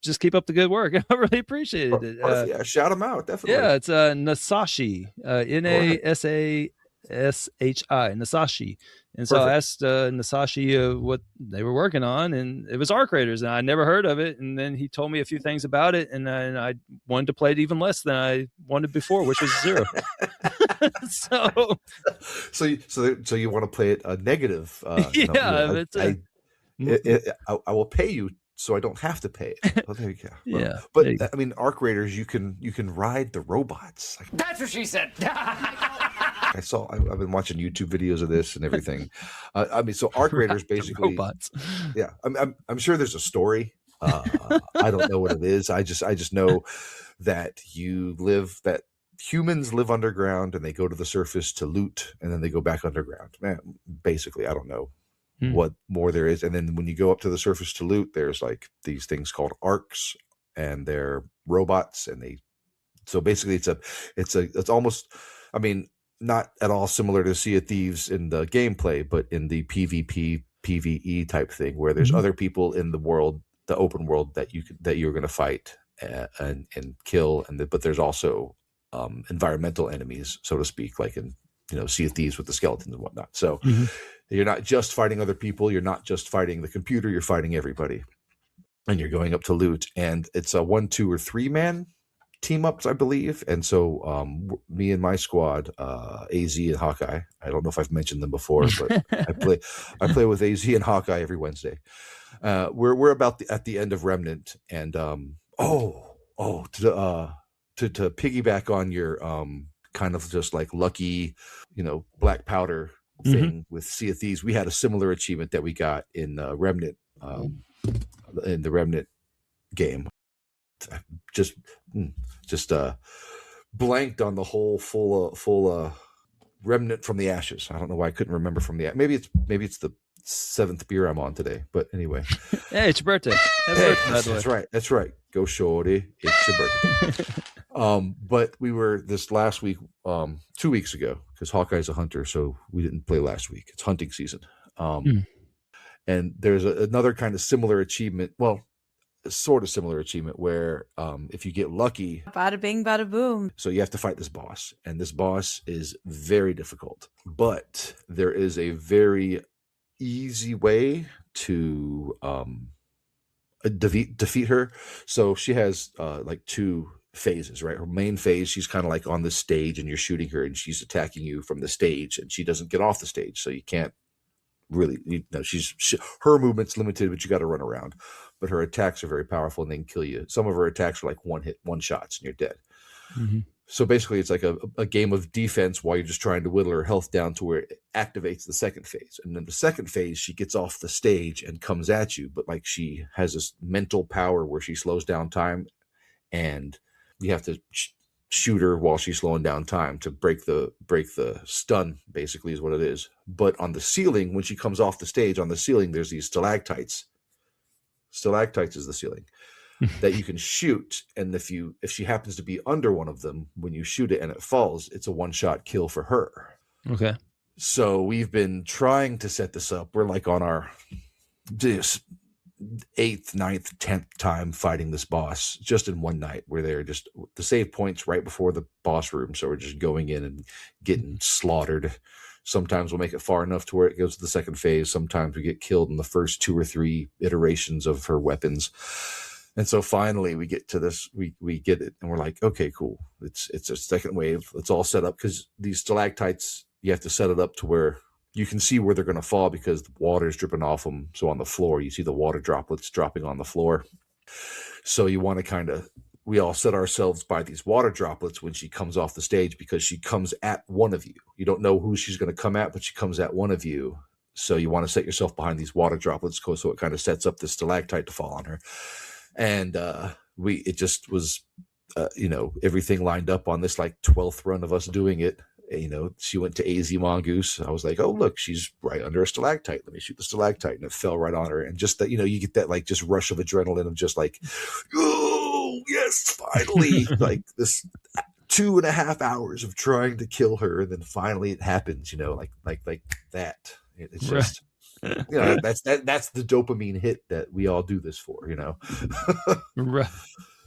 just keep up the good work. I really appreciated it. Yeah, shout them out, definitely. Yeah, it's Nasashi, Nasashi, Nasashi. And so I asked Nasashi what they were working on, and it was Arc Raiders, and I never heard of it. And then he told me a few things about it, and I wanted to play it even less than I wanted before, which was 0. So you want to play it negative? Yeah, I will pay you so I don't have to pay it. Oh, there you go. Yeah, but I mean, Arc Raiders, you can ride the robots. That's what she said. I've been watching YouTube videos of this and everything. I mean, so Arc Raiders basically robots. Yeah, I'm sure there's a story. I don't know what it is. I just know that humans live underground and they go to the surface to loot, and then they go back underground. Man, basically, I don't know what more there is. And then when you go up to the surface to loot, there's like these things called arcs, and they're robots, and so basically it's almost, I mean, not at all similar to Sea of Thieves in the gameplay, but in the PvP PvE type thing, where there's other people in the world, the open world, that you're going to fight and kill, but there's also environmental enemies, so to speak, like in Sea of Thieves with the skeletons and whatnot. So you're not just fighting other people, you're not just fighting the computer, you're fighting everybody, and you're going up to loot. And it's a 1, 2, or 3 man team ups, I believe. And so me and my squad, AZ and Hawkeye, I don't know if I've mentioned them before, but I play with AZ and Hawkeye every Wednesday. We're about at the end of Remnant, and to piggyback on your kind of just like lucky, black powder thing with Sea of Thieves, we had a similar achievement that we got in Remnant, in the Remnant game. Just blanked on the whole full Remnant from the Ashes. I don't know why I couldn't remember from the maybe it's the 7th beer I'm on today, but anyway. Hey, it's your birthday. That's right. Go shorty, it's your birthday. But we were this last week, 2 weeks ago, because Hawkeye's a hunter, so we didn't play last week. It's hunting season. And there's another kind of similar achievement. Well, sort of similar achievement where if you get lucky, bada bing bada boom, so you have to fight this boss, and this boss is very difficult, but there is a very easy way to defeat her. So she has like 2 phases, right? Her main phase, she's kind of like on the stage and you're shooting her, and she's attacking you from the stage, and she doesn't get off the stage, so you can't really, her movement's limited, but you got to run around. But her attacks are very powerful and they can kill you. Some of her attacks are like one shots and you're dead. So basically it's like a game of defense while you're just trying to whittle her health down to where it activates the second phase. And then the second phase, she gets off the stage and comes at you, but like she has this mental power where she slows down time, and you have to shoot her while she's slowing down time to break the stun, basically is what it is. But on the ceiling, when she comes off the stage, on the ceiling there's these stalactites. Stalactites is the ceiling that you can shoot, and if she happens to be under one of them, when you shoot it and it falls, it's a 1-shot kill for her. Okay. So we've been trying to set this up. We're like on our 8th, 9th, 10th time fighting this boss just in one night, where they're just the save points right before the boss room, so we're just going in and getting slaughtered. Sometimes we'll make it far enough to where it goes to the second phase. Sometimes we get killed in the first 2 or 3 iterations of her weapons. And so finally we get to this, we get it, and we're like, okay, cool. It's a second wave. It's all set up, because these stalactites, you have to set it up to where you can see where they're going to fall, because the water is dripping off them. So on the floor, you see the water droplets dropping on the floor. So you want to we all set ourselves by these water droplets when she comes off the stage, because she comes at one of you. You don't know who she's going to come at, but she comes at one of you. So you want to set yourself behind these water droplets, so it kind of sets up the stalactite to fall on her. And it just was, everything lined up on this like 12th run of us doing it. She went to AZ Mongoose. I was like, oh, look, she's right under a stalactite. Let me shoot the stalactite. And it fell right on her. And just that, you get that like just rush of adrenaline of just like, oh, yes, finally. Like this 2.5 hours of trying to kill her. And then finally it happens, like that. It's just, that's the dopamine hit that we all do this for, Right.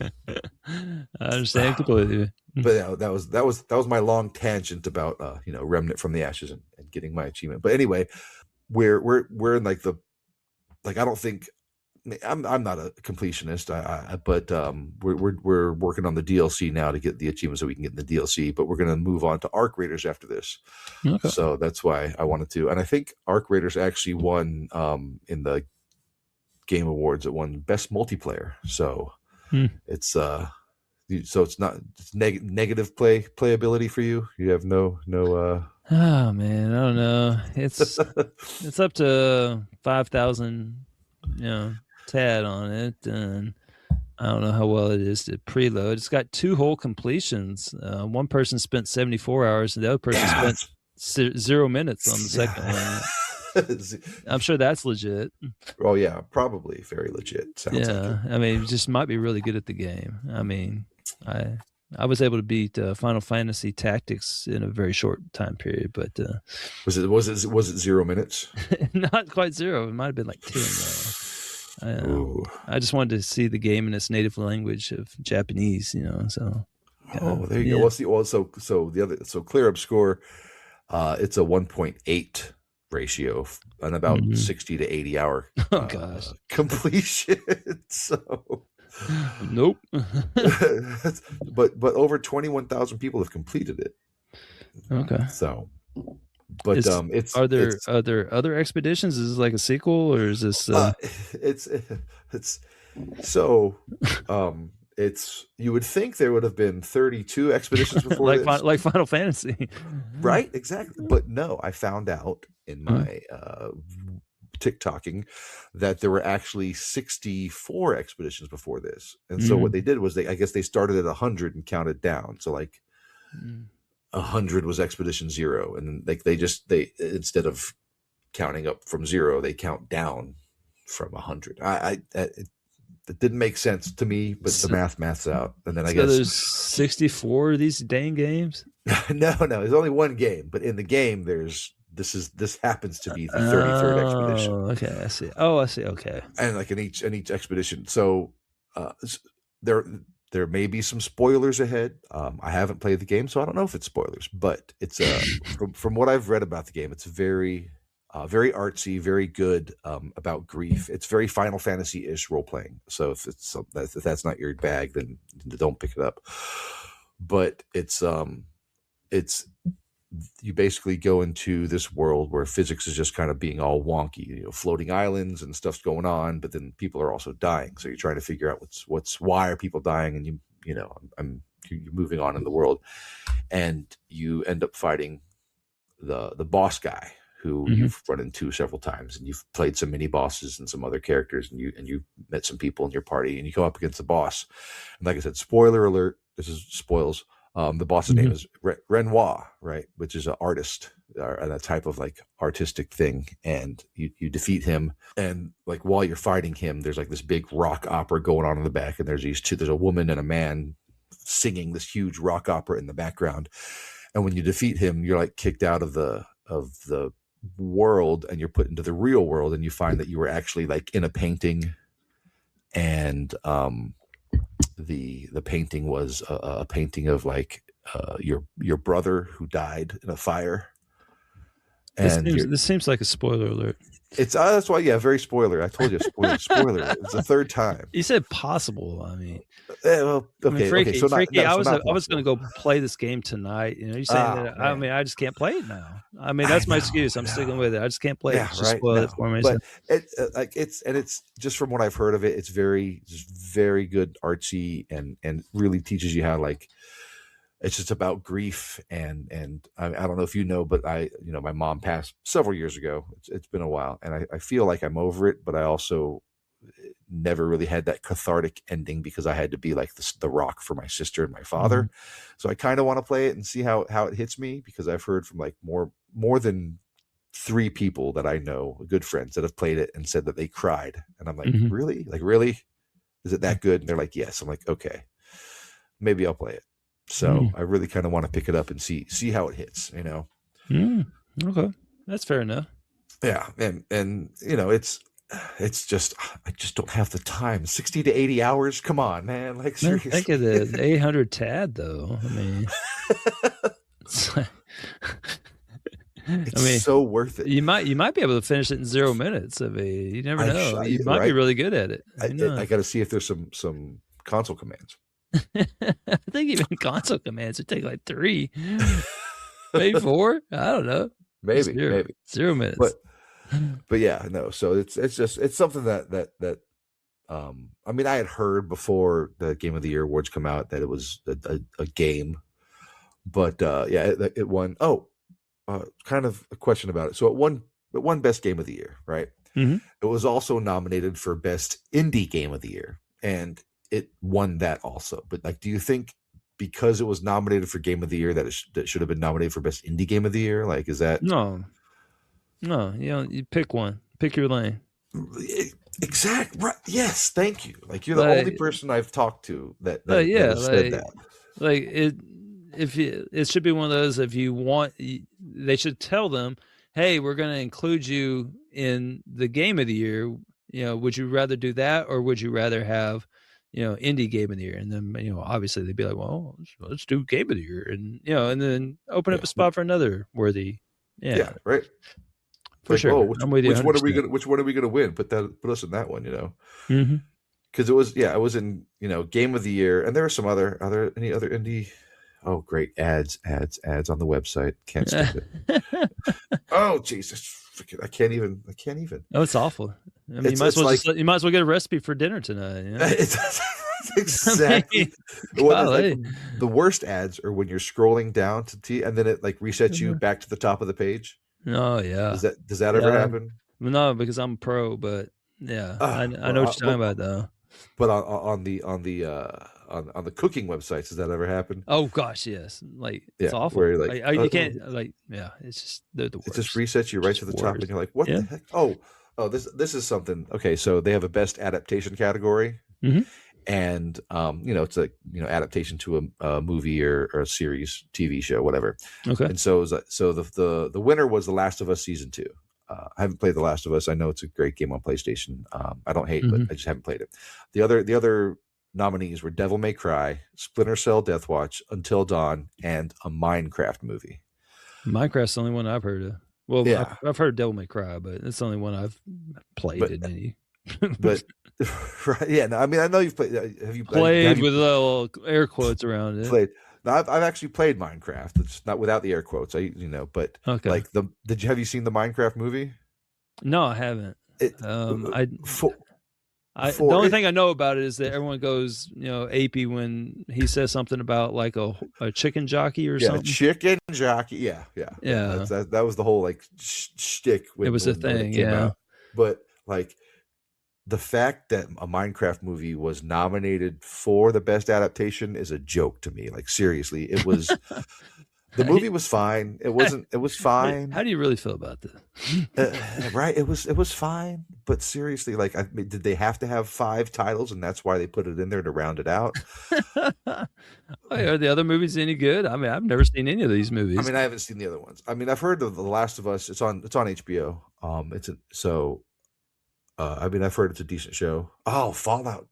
I understand completely. But that was my long tangent about Remnant from the Ashes and getting my achievement. But anyway, we're in like I don't think I'm not a completionist, but we're working on the DLC now to get the achievements so we can get in the DLC. But we're going to move on to Arc Raiders after this, so that's why I wanted to. And I think Arc Raiders actually won in the Game Awards. It won Best Multiplayer, so it's so it's not negative playability for you. You have no. Oh man, I don't know. It's up to 5,000, tad on it, and I don't know how well it is to preload. It's got 2 whole completions. One person spent 74 hours, and the other person spent 0 minutes on the second one. I'm sure that's legit. Oh yeah, probably very legit. Sounds like it. I mean, just might be really good at the game. I mean, I was able to beat Final Fantasy Tactics in a very short time period, but was it 0 minutes? Not quite 0. It might have been like 10. I just wanted to see the game in its native language of Japanese, So. There you go. So Clair Obscur, it's a 1.8 ratio and about 60 to 80 hour completion. So. Nope. but over 21,000 people have completed it. Okay. So, but are there other expeditions? Is this like a sequel, or is this? It's so it's you would think there would have been 32 expeditions before like Final Fantasy, right? Exactly, but no. I found out in my TikToking that there were actually 64 expeditions before this, and so what they did was I guess they started at 100 and counted down. So like 100 was expedition 0, and like they instead of counting up from 0, they count down from 100. It didn't make sense to me, but the math's out. And then I guess there's 64 of these dang games. No, there's only one game, but in the game this happens to be the 33rd expedition. Okay, I see. I see. Okay. And like in each expedition. So there may be some spoilers ahead. I haven't played the game, so I don't know if it's spoilers, but it's from what I've read about the game, it's very artsy, very good about grief. It's very Final Fantasy-ish role-playing. So if that's not your bag, then don't pick it up. But it's you basically go into this world where physics is just kind of being all wonky, floating islands and stuff's going on, but then people are also dying. So you're trying to figure out why are people dying, and you're moving on in the world, and you end up fighting the boss guy who you've run into several times, and you've played some mini bosses and some other characters, and you met some people in your party, and you go up against the boss. And like I said, spoiler alert, this is spoils. The boss's name is Renoir, right? Which is an artist and a type of like artistic thing. And you defeat him. And like while you're fighting him, there's like this big rock opera going on in the back. And there's a woman and a man singing this huge rock opera in the background. And when you defeat him, you're like kicked out of the world, and you're put into the real world, and you find that you were actually like in a painting, and the painting was a painting of like your brother who died in a fire. And this seems like a spoiler alert. It's that's why, very spoiler. I told you, spoiler. It's the third time. You said possible. I mean, Freaky. So Freaky, I was going to go play this game tonight. You're saying that. Man. I mean, I just can't play it now. I mean, that's my excuse. I'm sticking with it. I just can't play it. Just spoil it for me. But it's just from what I've heard of it, it's very good, artsy, and really teaches you how like. It's just about grief, and I don't know if you know, but my mom passed several years ago. It's been a while, and I feel like I'm over it, but I also never really had that cathartic ending because I had to be like the rock for my sister and my father. So I kind of want to play it and see how it hits me, because I've heard from like more than 3 people that I know, good friends, that have played it and said that they cried, and I'm like, really? Like, really? Is it that good? And they're like, yes. I'm like, okay, maybe I'll play it. So I really kind of want to pick it up and see how it hits, Okay, that's fair enough. Yeah, and you know, it's just I just don't have the time. 60 to 80 hours. Come on, man. Like Man, seriously. think of the 800 TAD though. I mean, it's like, it's so worth it. You might be able to finish it in 0 minutes. I mean, you never know. You might be really good at it. I got to see if there's some console commands. I think even console commands would take like 3, maybe 4. I don't know. Maybe 0 minutes. But yeah, no. So it's something that I mean, I had heard before the Game of the Year awards come out that it was a game, but yeah, it won. Oh, kind of a question about it. So it won Best Game of the Year, right? Mm-hmm. It was also nominated for Best Indie Game of the Year, and it won that also. But like, do you think because it was nominated for Game of the Year that it should have been nominated for Best Indie Game of the Year? Like, is that no? You pick one, pick your lane. Exactly. Right. Yes. Thank you. Like, you're the only person I've talked to that said that. Like it should be one of those. If you want, they should tell them, hey, we're going to include you in the Game of the Year. You know, would you rather do that, or would you rather have, Indie Game of the Year? And then, obviously they'd be like, well, let's do Game of the Year, and and then open up a spot for another worthy. Yeah. Right. For sure. Oh, which one are we gonna win? Put us in that one, Mm-hmm. Because it was in Game of the Year, and there were some any other indie. Oh, great ads on the website. Can't skip it. Oh Jesus, I can't even. Oh, it's awful. I mean, you might as well get a recipe for dinner tonight. It's exactly. Like, the worst ads are when you're scrolling down to and then it like resets you back to the top of the page. Oh yeah. Does that ever happen? No, because I'm a pro, but yeah, I know what you're talking about though. But on the cooking websites, does that ever happen? Oh gosh, yes. Like it's awful. Where you're like, you can't it's just the worst. It just resets you right to the top, and you're like, what the heck? Oh, this is something. Okay, so they have a best adaptation category. Mm-hmm. And it's like adaptation to a movie or a series, TV show, whatever. Okay. And so the winner was The Last of Us Season 2. I haven't played The Last of Us. I know it's a great game on PlayStation. I don't hate, but I just haven't played it. The other nominees were Devil May Cry, Splinter Cell Death Watch, Until Dawn, and a Minecraft movie. Minecraft's the only one I've heard of. Well, yeah. I've heard Devil May Cry, but it's the only one I've played in any. But right, yeah. No, I mean, I know you've played. Have you played with little air quotes around it? Played. No, I've actually played Minecraft. It's not without the air quotes. But okay. Like have you seen the Minecraft movie? No, I haven't. The only thing I know about it is that everyone goes, apey when he says something about like a chicken jockey or something. Chicken jockey. Yeah. That was the whole like shtick. It was a thing. Yeah. Out. But like, the fact that a Minecraft movie was nominated for the best adaptation is a joke to me. Like, seriously, it was. The movie was fine. It was fine. How do you really feel about this? Right. It was fine. But seriously, like, did they have to have 5 titles, and that's why they put it in there to round it out? Are the other movies any good? I mean, I've never seen any of these movies. I mean, I haven't seen the other ones. I mean, I've heard of The Last of Us. It's on HBO. I've heard it's a decent show. Oh, Fallout.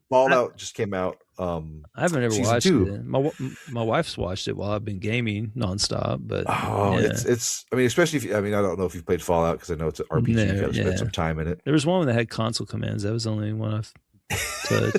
Fallout just came out. I haven't ever watched it. My wife's watched it while I've been gaming nonstop. But it's. I mean, especially if I don't know if you've played Fallout, because I know it's an RPG. You got to spend some time in it. There was one that had console commands. That was the only one I've touched.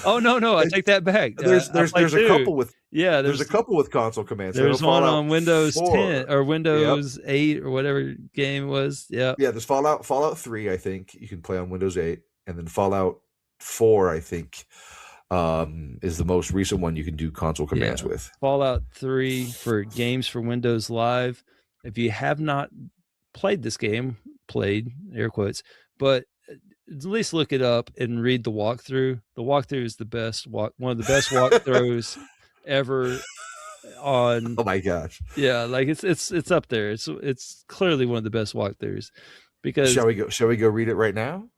Oh no! I take that back. There's a couple with there's a couple with console commands. There's one on Windows 10 or Windows 8 or whatever game it was. Yeah. There's Fallout 3. I think you can play on Windows 8, and then Fallout 4. I think is the most recent one you can do console commands with. Fallout 3 for games for Windows Live. If you have not played this game, air quotes, but at least look it up and read the walkthrough. The walkthrough is the best one of the best walkthroughs ever on. Oh my gosh! Yeah, like it's up there. It's clearly one of the best walkthroughs. Because shall we go read it right now?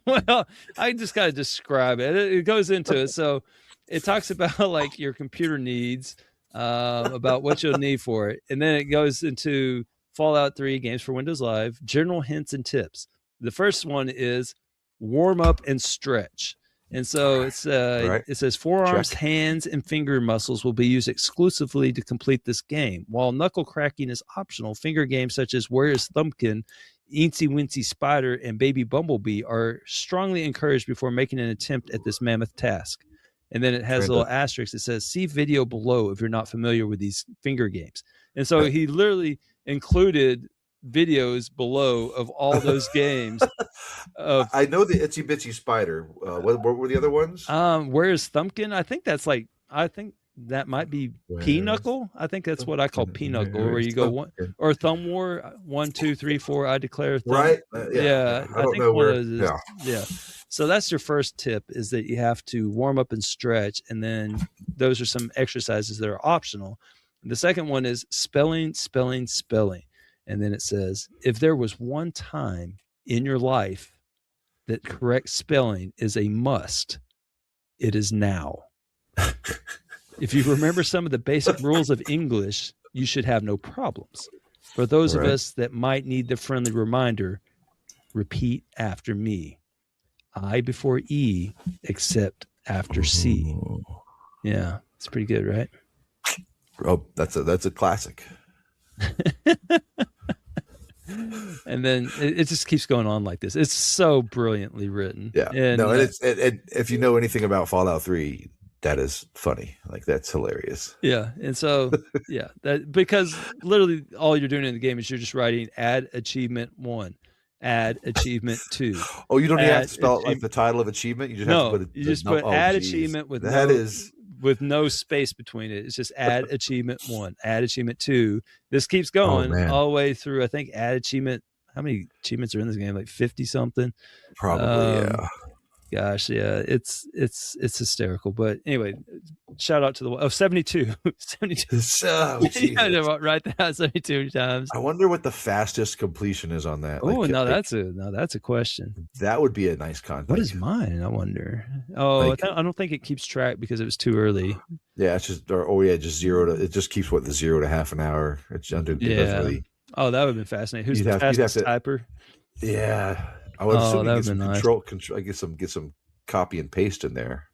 Well, I just got to describe it. It goes into it. So it talks about like your computer needs. about what you'll need for it. And then it goes into Fallout 3 games for Windows Live, general hints and tips. The first one is warm up and stretch. And so it's it says forearms, hands, and finger muscles will be used exclusively to complete this game. While knuckle cracking is optional, finger games such as Where is Thumbkin, Eensy Wincy Spider, and Baby Bumblebee are strongly encouraged before making an attempt at this mammoth task. And then it has a little asterisk that says, see video below if you're not familiar with these finger games. And so he literally included videos below of all those games. I know the Itsy Bitsy Spider. What were the other ones? Where's Thumbkin? I think that might be Pinochle. I think that's what I call Pinochle, where you go one or Thumb War 1, 2, 3, 4. I declare thumb. Right. Yeah. I think one of those is, yeah. So that's your first tip, is that you have to warm up and stretch, and then those are some exercises that are optional. The second one is spelling. And then it says, if there was one time in your life that correct spelling is a must, it is now. If you remember some of the basic rules of English, you should have no problems. For those of us that might need the friendly reminder, repeat after me. I before E, except after C. Yeah, it's pretty good, right? Oh, that's a classic. And then it just keeps going on like this. It's so brilliantly written. Yeah. And if you know anything about Fallout 3, that is funny. Like, that's hilarious. Yeah. And so, yeah, because literally all you're doing in the game is you're just writing add achievement 1, add achievement 2. Oh, you don't even have to spell like the title of achievement. You just have to put add achievement with no space between it. It's just add achievement 1, add achievement 2. This keeps going all the way through. I think add achievement. How many achievements are in this game? Like 50 something. Probably, yeah. Gosh, yeah, it's hysterical. But anyway, shout out to the 72. 72. So, yeah, right there 72 times. I wonder what the fastest completion is on that. Oh, that's a question. That would be a nice content. What is mine? I wonder. Oh, I don't think it keeps track because it was too early. Yeah, it's just just 0 to. It just keeps the 0 to half an hour. It's under. Oh, that would have been fascinating. Who's the fastest typer? Yeah. I would assume that would be nice. Control. I get some copy and paste in there.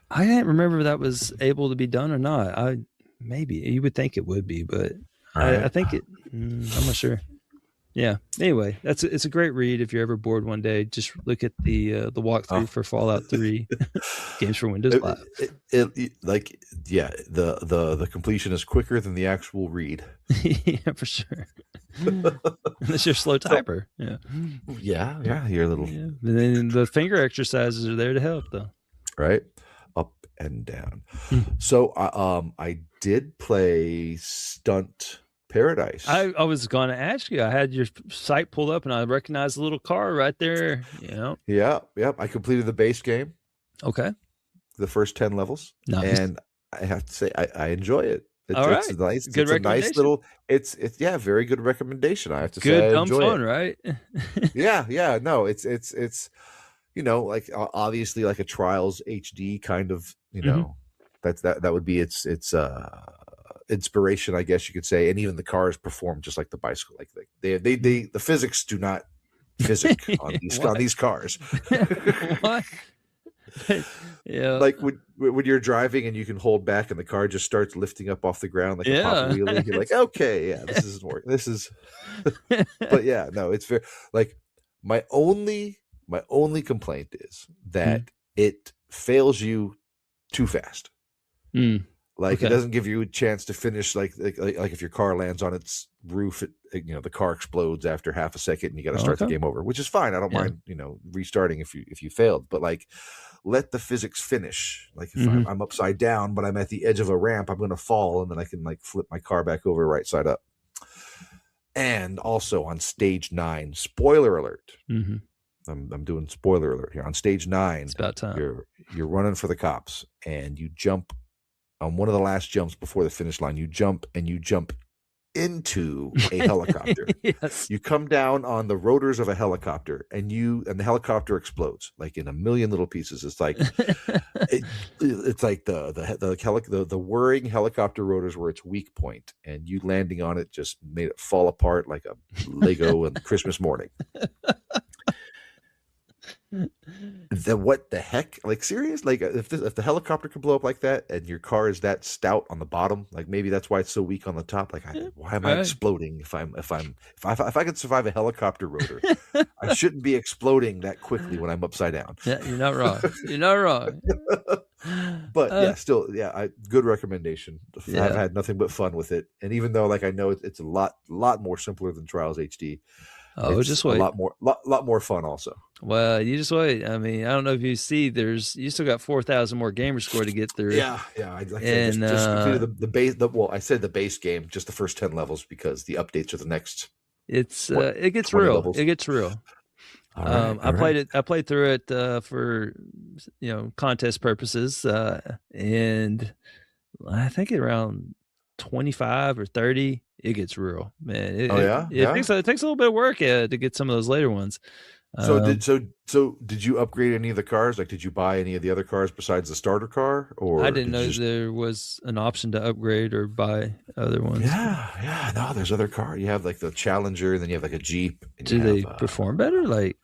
I didn't remember if that was able to be done or not. Maybe you would think it would be, but I think it. I'm not sure. Yeah. Anyway, it's a great read if you're ever bored one day. Just look at the walkthrough for Fallout 3 games for Windows Live. The completion is quicker than the actual read. Yeah, for sure. Unless you're a slow typer. Yeah, you're a little. Yeah. And then the finger exercises are there to help, though. Right, up and down. So I did play Stunt Paradise. I was going to ask you. I had your site pulled up and I recognized the little car right there. Yeah. I completed the base game. Okay. The first 10 levels. Nice. And I have to say I enjoy it. It's nice. Good it's a nice little. It's very good recommendation. I have to say, good dumb fun, right? yeah. No, it's like obviously like a Trials HD kind of. That would be its inspiration, I guess you could say. And even the cars perform just like the bicycle. Like the physics do not physic on these cars. What? Yeah, like when you're driving and you can hold back and the car just starts lifting up off the ground like a pop wheelie. You're like, okay, yeah, this isn't working. This is, but yeah, no, it's fair. Like my only complaint is that it fails you too fast. Like it doesn't give you a chance to finish. Like if your car lands on its roof, the car explodes after half a second, and you got to start the game over, which is fine. I don't mind, restarting if you failed. But like, let the physics finish. Like if I'm upside down, but I'm at the edge of a ramp, I'm going to fall, and then I can like flip my car back over right side up. And also on stage 9, spoiler alert. I'm doing spoiler alert here. On stage 9, it's about time. You're running for the cops, and you jump on one of the last jumps before the finish line. You jump into a helicopter. Yes. You come down on the rotors of a helicopter, and the helicopter explodes like in a million little pieces. It's like it's like the whirring helicopter rotors were its weak point, and you landing on it just made it fall apart like a Lego on Christmas morning. What the heck? Like, serious? Like, if the helicopter could blow up like that, and your car is that stout on the bottom, like maybe that's why it's so weak on the top. Like, why am I exploding? If I could survive a helicopter rotor, I shouldn't be exploding that quickly when I'm upside down. Yeah, you're not wrong. You're not wrong. But good recommendation. I've had nothing but fun with it, and even though like I know it's a lot more simpler than Trials HD. Oh, just wait. A lot more fun also. Well, you just wait. I mean, I don't know if you see, you still got 4,000 more gamer score to get through. Yeah. I just completed the base. I said the base game, just the first 10 levels, because the updates are the next. It gets real. Levels. It gets real. I played through it for contest purposes, and I think around 25 or 30. It gets real, man. It takes a little bit of work to get some of those later ones. So did you upgrade any of the cars? Like, did you buy any of the other cars besides the starter car? Or I didn't know there was an option to upgrade or buy other ones. Yeah. No, there's other cars. You have like the Challenger, and then you have like a Jeep. Do they perform better? Like,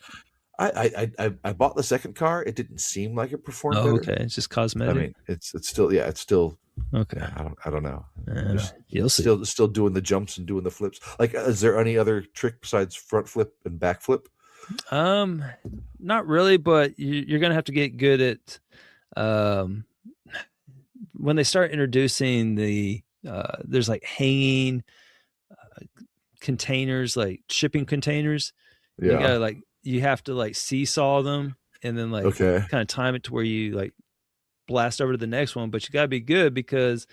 I bought the second car. It didn't seem like it performed better. Okay. It's just cosmetic. I mean, it's still. Okay. I don't know. You'll see. Still doing the jumps and doing the flips. Like, is there any other trick besides front flip and back flip? Not really, but you're gonna have to get good at when they start introducing there's like hanging containers, like shipping containers. Yeah. You have to like seesaw them, and then kind of time it to where you like blast over to the next one, but you gotta be good because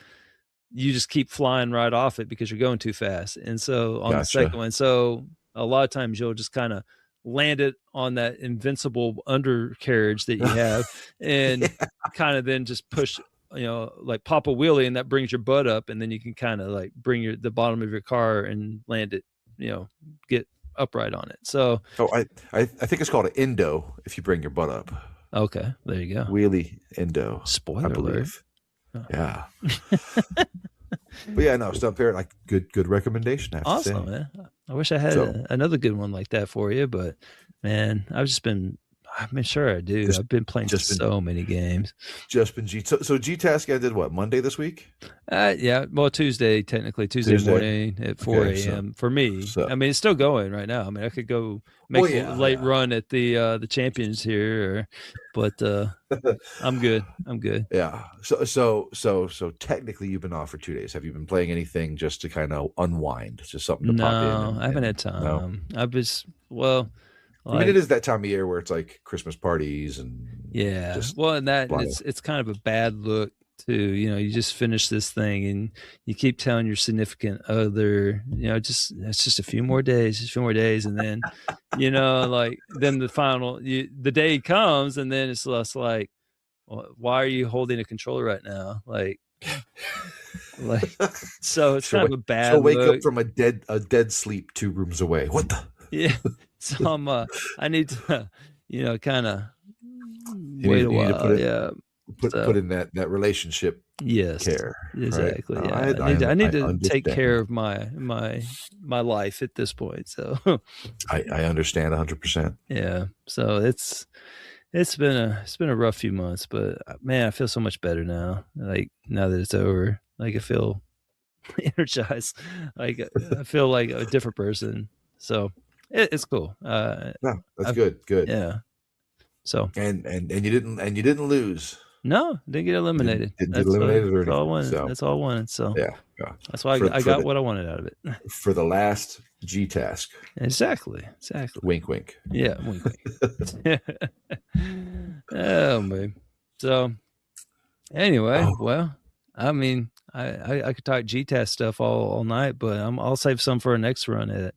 you just keep flying right off it because you're going too fast. And so on the second one, so a lot of times you'll just kind of land it on that invincible undercarriage that you have, and kind of then just push, like pop a wheelie, and that brings your butt up, and then you can kind of like bring the bottom of your car and land it, get upright on it. So I think it's called an Indo if you bring your butt up. Okay, there you go. Wheelie Indo. Spoiler I believe. alert. Yeah. But yeah, no, Stunt Parrot, like good recommendation. Awesome, man. I wish I had another good one like that for you, but man, sure I do. I've been playing so many games. Just been so GTASC ended what, Monday this week? Yeah, well, Tuesday morning at 4 a.m. for me. So, I mean, it's still going right now. I mean, I could go make a late run at the champions here, but I'm good. Yeah. So technically, you've been off for 2 days. Have you been playing anything just to kind of unwind? It's just something to pop in. No, I haven't had time. No? I mean, it is that time of year where it's like Christmas parties and it's kind of a bad look too. You just finish this thing and you keep telling your significant other, it's just a few more days, and then, then the final, the day comes, and then it's less like, well, why are you holding a controller right now? So it's kind of a bad. So wake up from a dead sleep 2 rooms away. What the? Yeah. So I need to, kind of wait a while. Put in that relationship. Yes, care. Exactly. Right? Yeah. I need to take care of my life at this point. So I understand 100%. Yeah. So it's been a rough few months, but man, I feel so much better now. Like, now that it's over, like I feel energized. Like I feel like a different person. So it's cool. That's good. Yeah. So and you didn't lose. No, didn't get eliminated. Didn't get eliminated or anything. That's all I wanted. So yeah. That's why I got what I wanted out of it. For the last GTASC. Exactly. Wink, wink. Yeah, wink, wink. Oh man. So anyway, well, I mean, I could talk GTASC stuff all night, but I'll save some for our next run at it.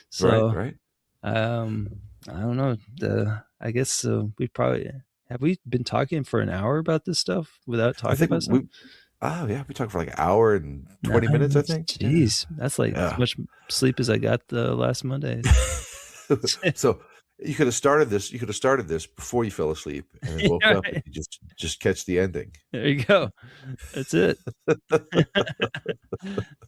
So right. I don't know. I guess we probably have we been talking for an hour about this stuff without talking about something? Oh yeah, we talked for like an hour and 20 minutes, I think. Jeez, that's like as much sleep as I got the last Monday. So you could have started this. You could have started this before you fell asleep, and then woke up and you just catch the ending. There you go. That's it.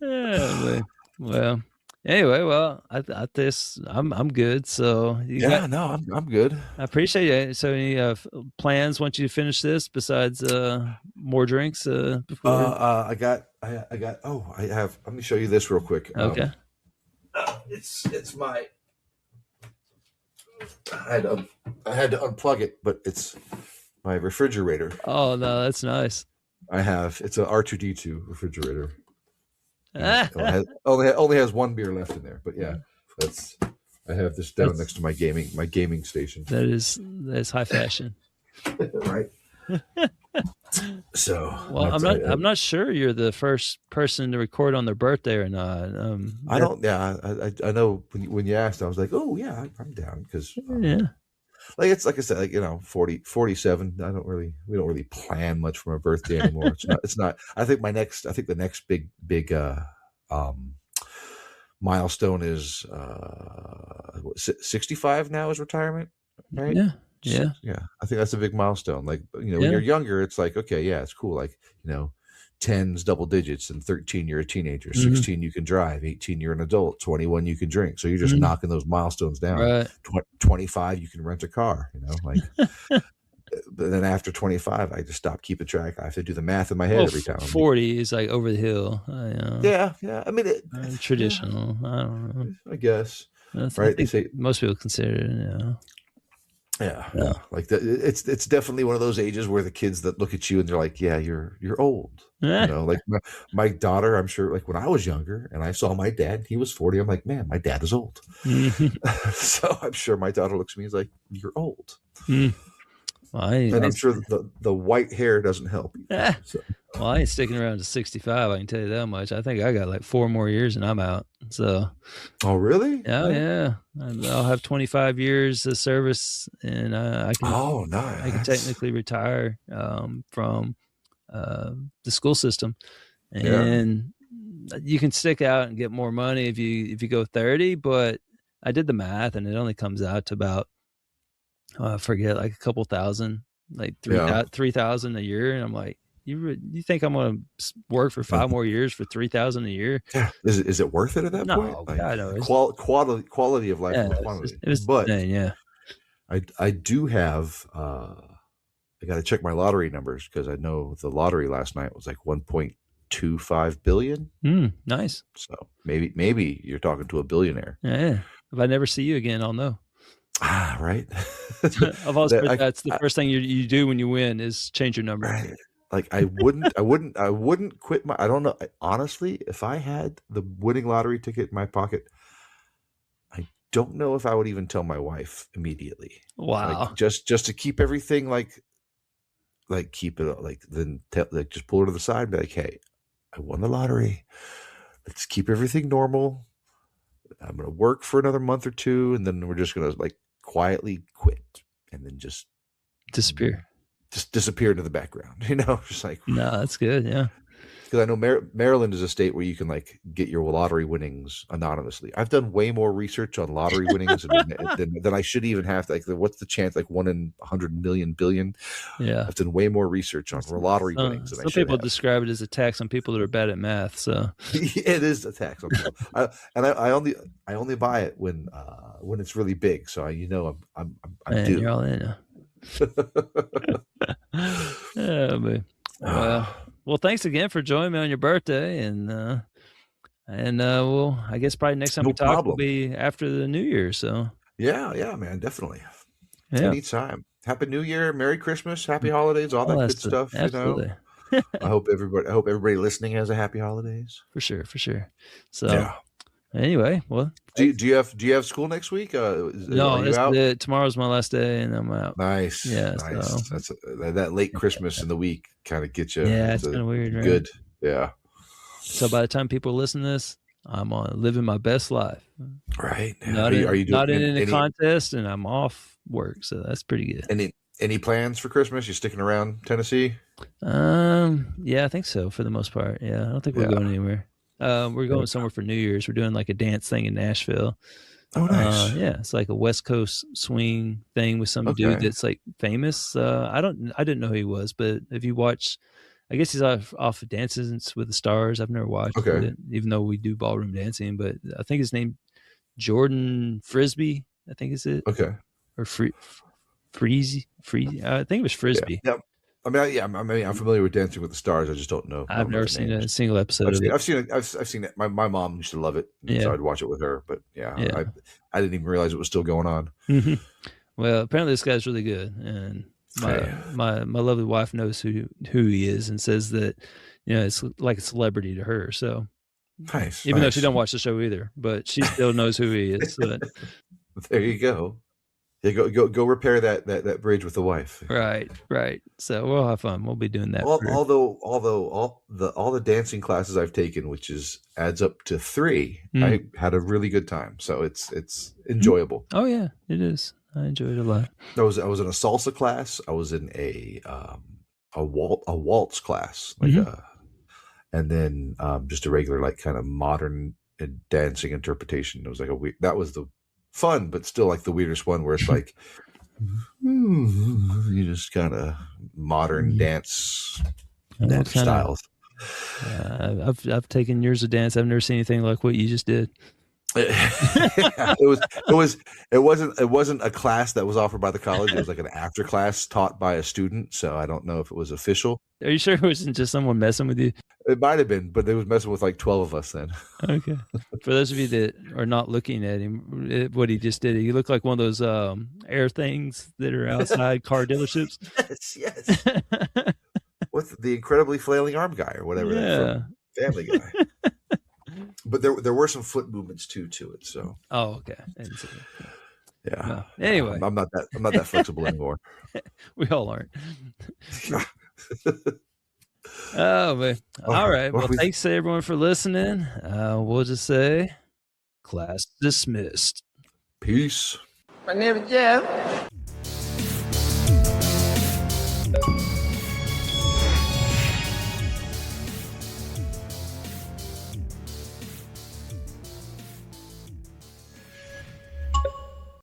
Yeah, well, anyway, I this I'm good. So I'm good. I appreciate it. So any plans once you finish this besides more drinks before? I have. Let me show you this real quick. Okay. It's my. I had to unplug it, but it's my refrigerator. Oh no, that's nice. It's an R2D2 refrigerator. Only has one beer left in there, but yeah, I have this down next to my gaming station. That's high fashion. Right. So I'm not sure you're the first person to record on their birthday or not. I don't. Yeah, I know when you asked, I was like, oh yeah, I'm down because like it's like I said, like 47. We don't really plan much for my birthday anymore. It's not. I think the next big milestone is 65 now is retirement, right? Yeah. I think that's a big milestone. Like, when you're younger, it's like, okay, yeah, it's cool. Like, 10's double digits, and 13 you're a teenager, 16 you can drive, 18 you're an adult, 21 you can drink. So you're just knocking those milestones down. Right. 25 you can rent a car. Like. But then after 25, I just stop keeping track. I have to do the math in my head every time. 40 is like over the hill. Yeah. I mean, traditional. I don't know. I guess. Right. They say most people consider it. Yeah. Like it's definitely one of those ages where the kids that look at you and they're like, "Yeah, you're old." Like my daughter, I'm sure. Like when I was younger and I saw my dad, he was 40. I'm like, "Man, my dad is old." So I'm sure my daughter looks at me and is like, "You're old." And I'm sure the white hair doesn't help. So. Well, I ain't sticking around to 65. I can tell you that much. I think I got like 4 more years and I'm out. So. Oh, really? Yeah. I'll have 25 years of service, and I can. Oh, nice. I can technically retire from the school system, and you can stick out and get more money if you go 30. But I did the math, and it only comes out to about. I forget, like a couple thousand, like 3,000 a year, and I'm like, you think I'm going to work for 5 more years for 3,000 a year? Yeah, is it worth it at that point? No, like, quality of life. I do have. I got to check my lottery numbers because I know the lottery last night was like 1.25 billion. Nice. So maybe you're talking to a billionaire. Yeah. If I never see you again, I'll know. Right. I've always heard that's the first thing you do when you win is change your number. Right. Like I wouldn't quit I don't know. Honestly, if I had the winning lottery ticket in my pocket, I don't know if I would even tell my wife immediately. Wow. Like just to keep everything like keep it like then just pull her to the side and be like, hey, I won the lottery. Let's keep everything normal. I'm going to work for another month or 2, and then we're just going to like quietly quit and then just disappear. Just disappear into the background, just like. No, that's good. Yeah. Because I know Maryland is a state where you can like get your lottery winnings anonymously. I've done way more research on lottery winnings than I should even have. Like, what's the chance? Like 1 in 100 million billion. Yeah, I've done way more research on lottery winnings. Some people describe it as a tax on people that are bad at math. So it is a tax on people. I only buy it when it's really big. So I'm due. You're all in. Yeah, man. Well, thanks again for joining me on your birthday, and I guess probably next time we talk will be after the New Year. So yeah, man, definitely. Yeah. Anytime. Happy New Year, Merry Christmas, Happy Holidays, all that good stuff. Absolutely. I hope everybody listening has a happy holidays. For sure. So anyway, well, do you have school next week? No, tomorrow's my last day, and I'm out. Nice. Yeah, nice. So. That's that late Christmas in the week kind of gets you. Yeah, it's kind of weird. Right? Good. Yeah. So by the time people listen to this, I'm living my best life. Right. Not in a contest, and I'm off work, so that's pretty good. Any plans for Christmas? You sticking around Tennessee? Yeah, I think so for the most part. Yeah, I don't think we're going anywhere. We're going somewhere for New Year's. We're doing like a dance thing in Nashville. Oh, nice. Yeah, it's like a West Coast swing thing with some dude that's like famous. I didn't know who he was, but if you watch, I guess he's off of Dances with the Stars. I've never watched it, even though we do ballroom dancing. But I think his name Jordan Frisbee. I think is it. Okay. Or Freezy. I think it was Frisbee. Yeah. I mean, I'm familiar with Dancing with the Stars. I just don't know. I've never seen a single episode of it. I've seen it. My mom used to love it, so I'd watch it with her. But I didn't even realize it was still going on. Mm-hmm. Well, apparently this guy's really good, and my lovely wife knows who he is and says that it's like a celebrity to her. So nice, even though she don't watch the show either, but she still knows who he is. So there you go. Yeah, go repair that bridge with the wife. Right. So we'll have fun. We'll be doing that. Although all the dancing classes I've taken, which adds up to 3, I had a really good time. So it's enjoyable. Oh yeah, it is. I enjoyed it a lot. I was in a salsa class. I was in a waltz class, and then just a regular like kind of modern dancing interpretation. It was like that was the fun, but still like the weirdest one where it's like you just kind of modern dance styles. I've taken years of dance. I've never seen anything like what you just did. It wasn't a class that was offered by the college. It was like an after class taught by a student. So I don't know if it was official. Are you sure it wasn't just someone messing with you? It might have been, but they was messing with like 12 of us then. Okay. For those of you that are not looking at him, what he just did, he looked like one of those air things that are outside car dealerships. Yes. With the incredibly flailing arm guy or whatever. Yeah. Family Guy. But there were some foot movements too to it. So. Oh, okay. Yeah. No. Anyway, I'm not that flexible anymore. We all aren't. Oh man! All right. Well, thanks to everyone for listening. We'll just say, class dismissed. Peace. My name is Jeff.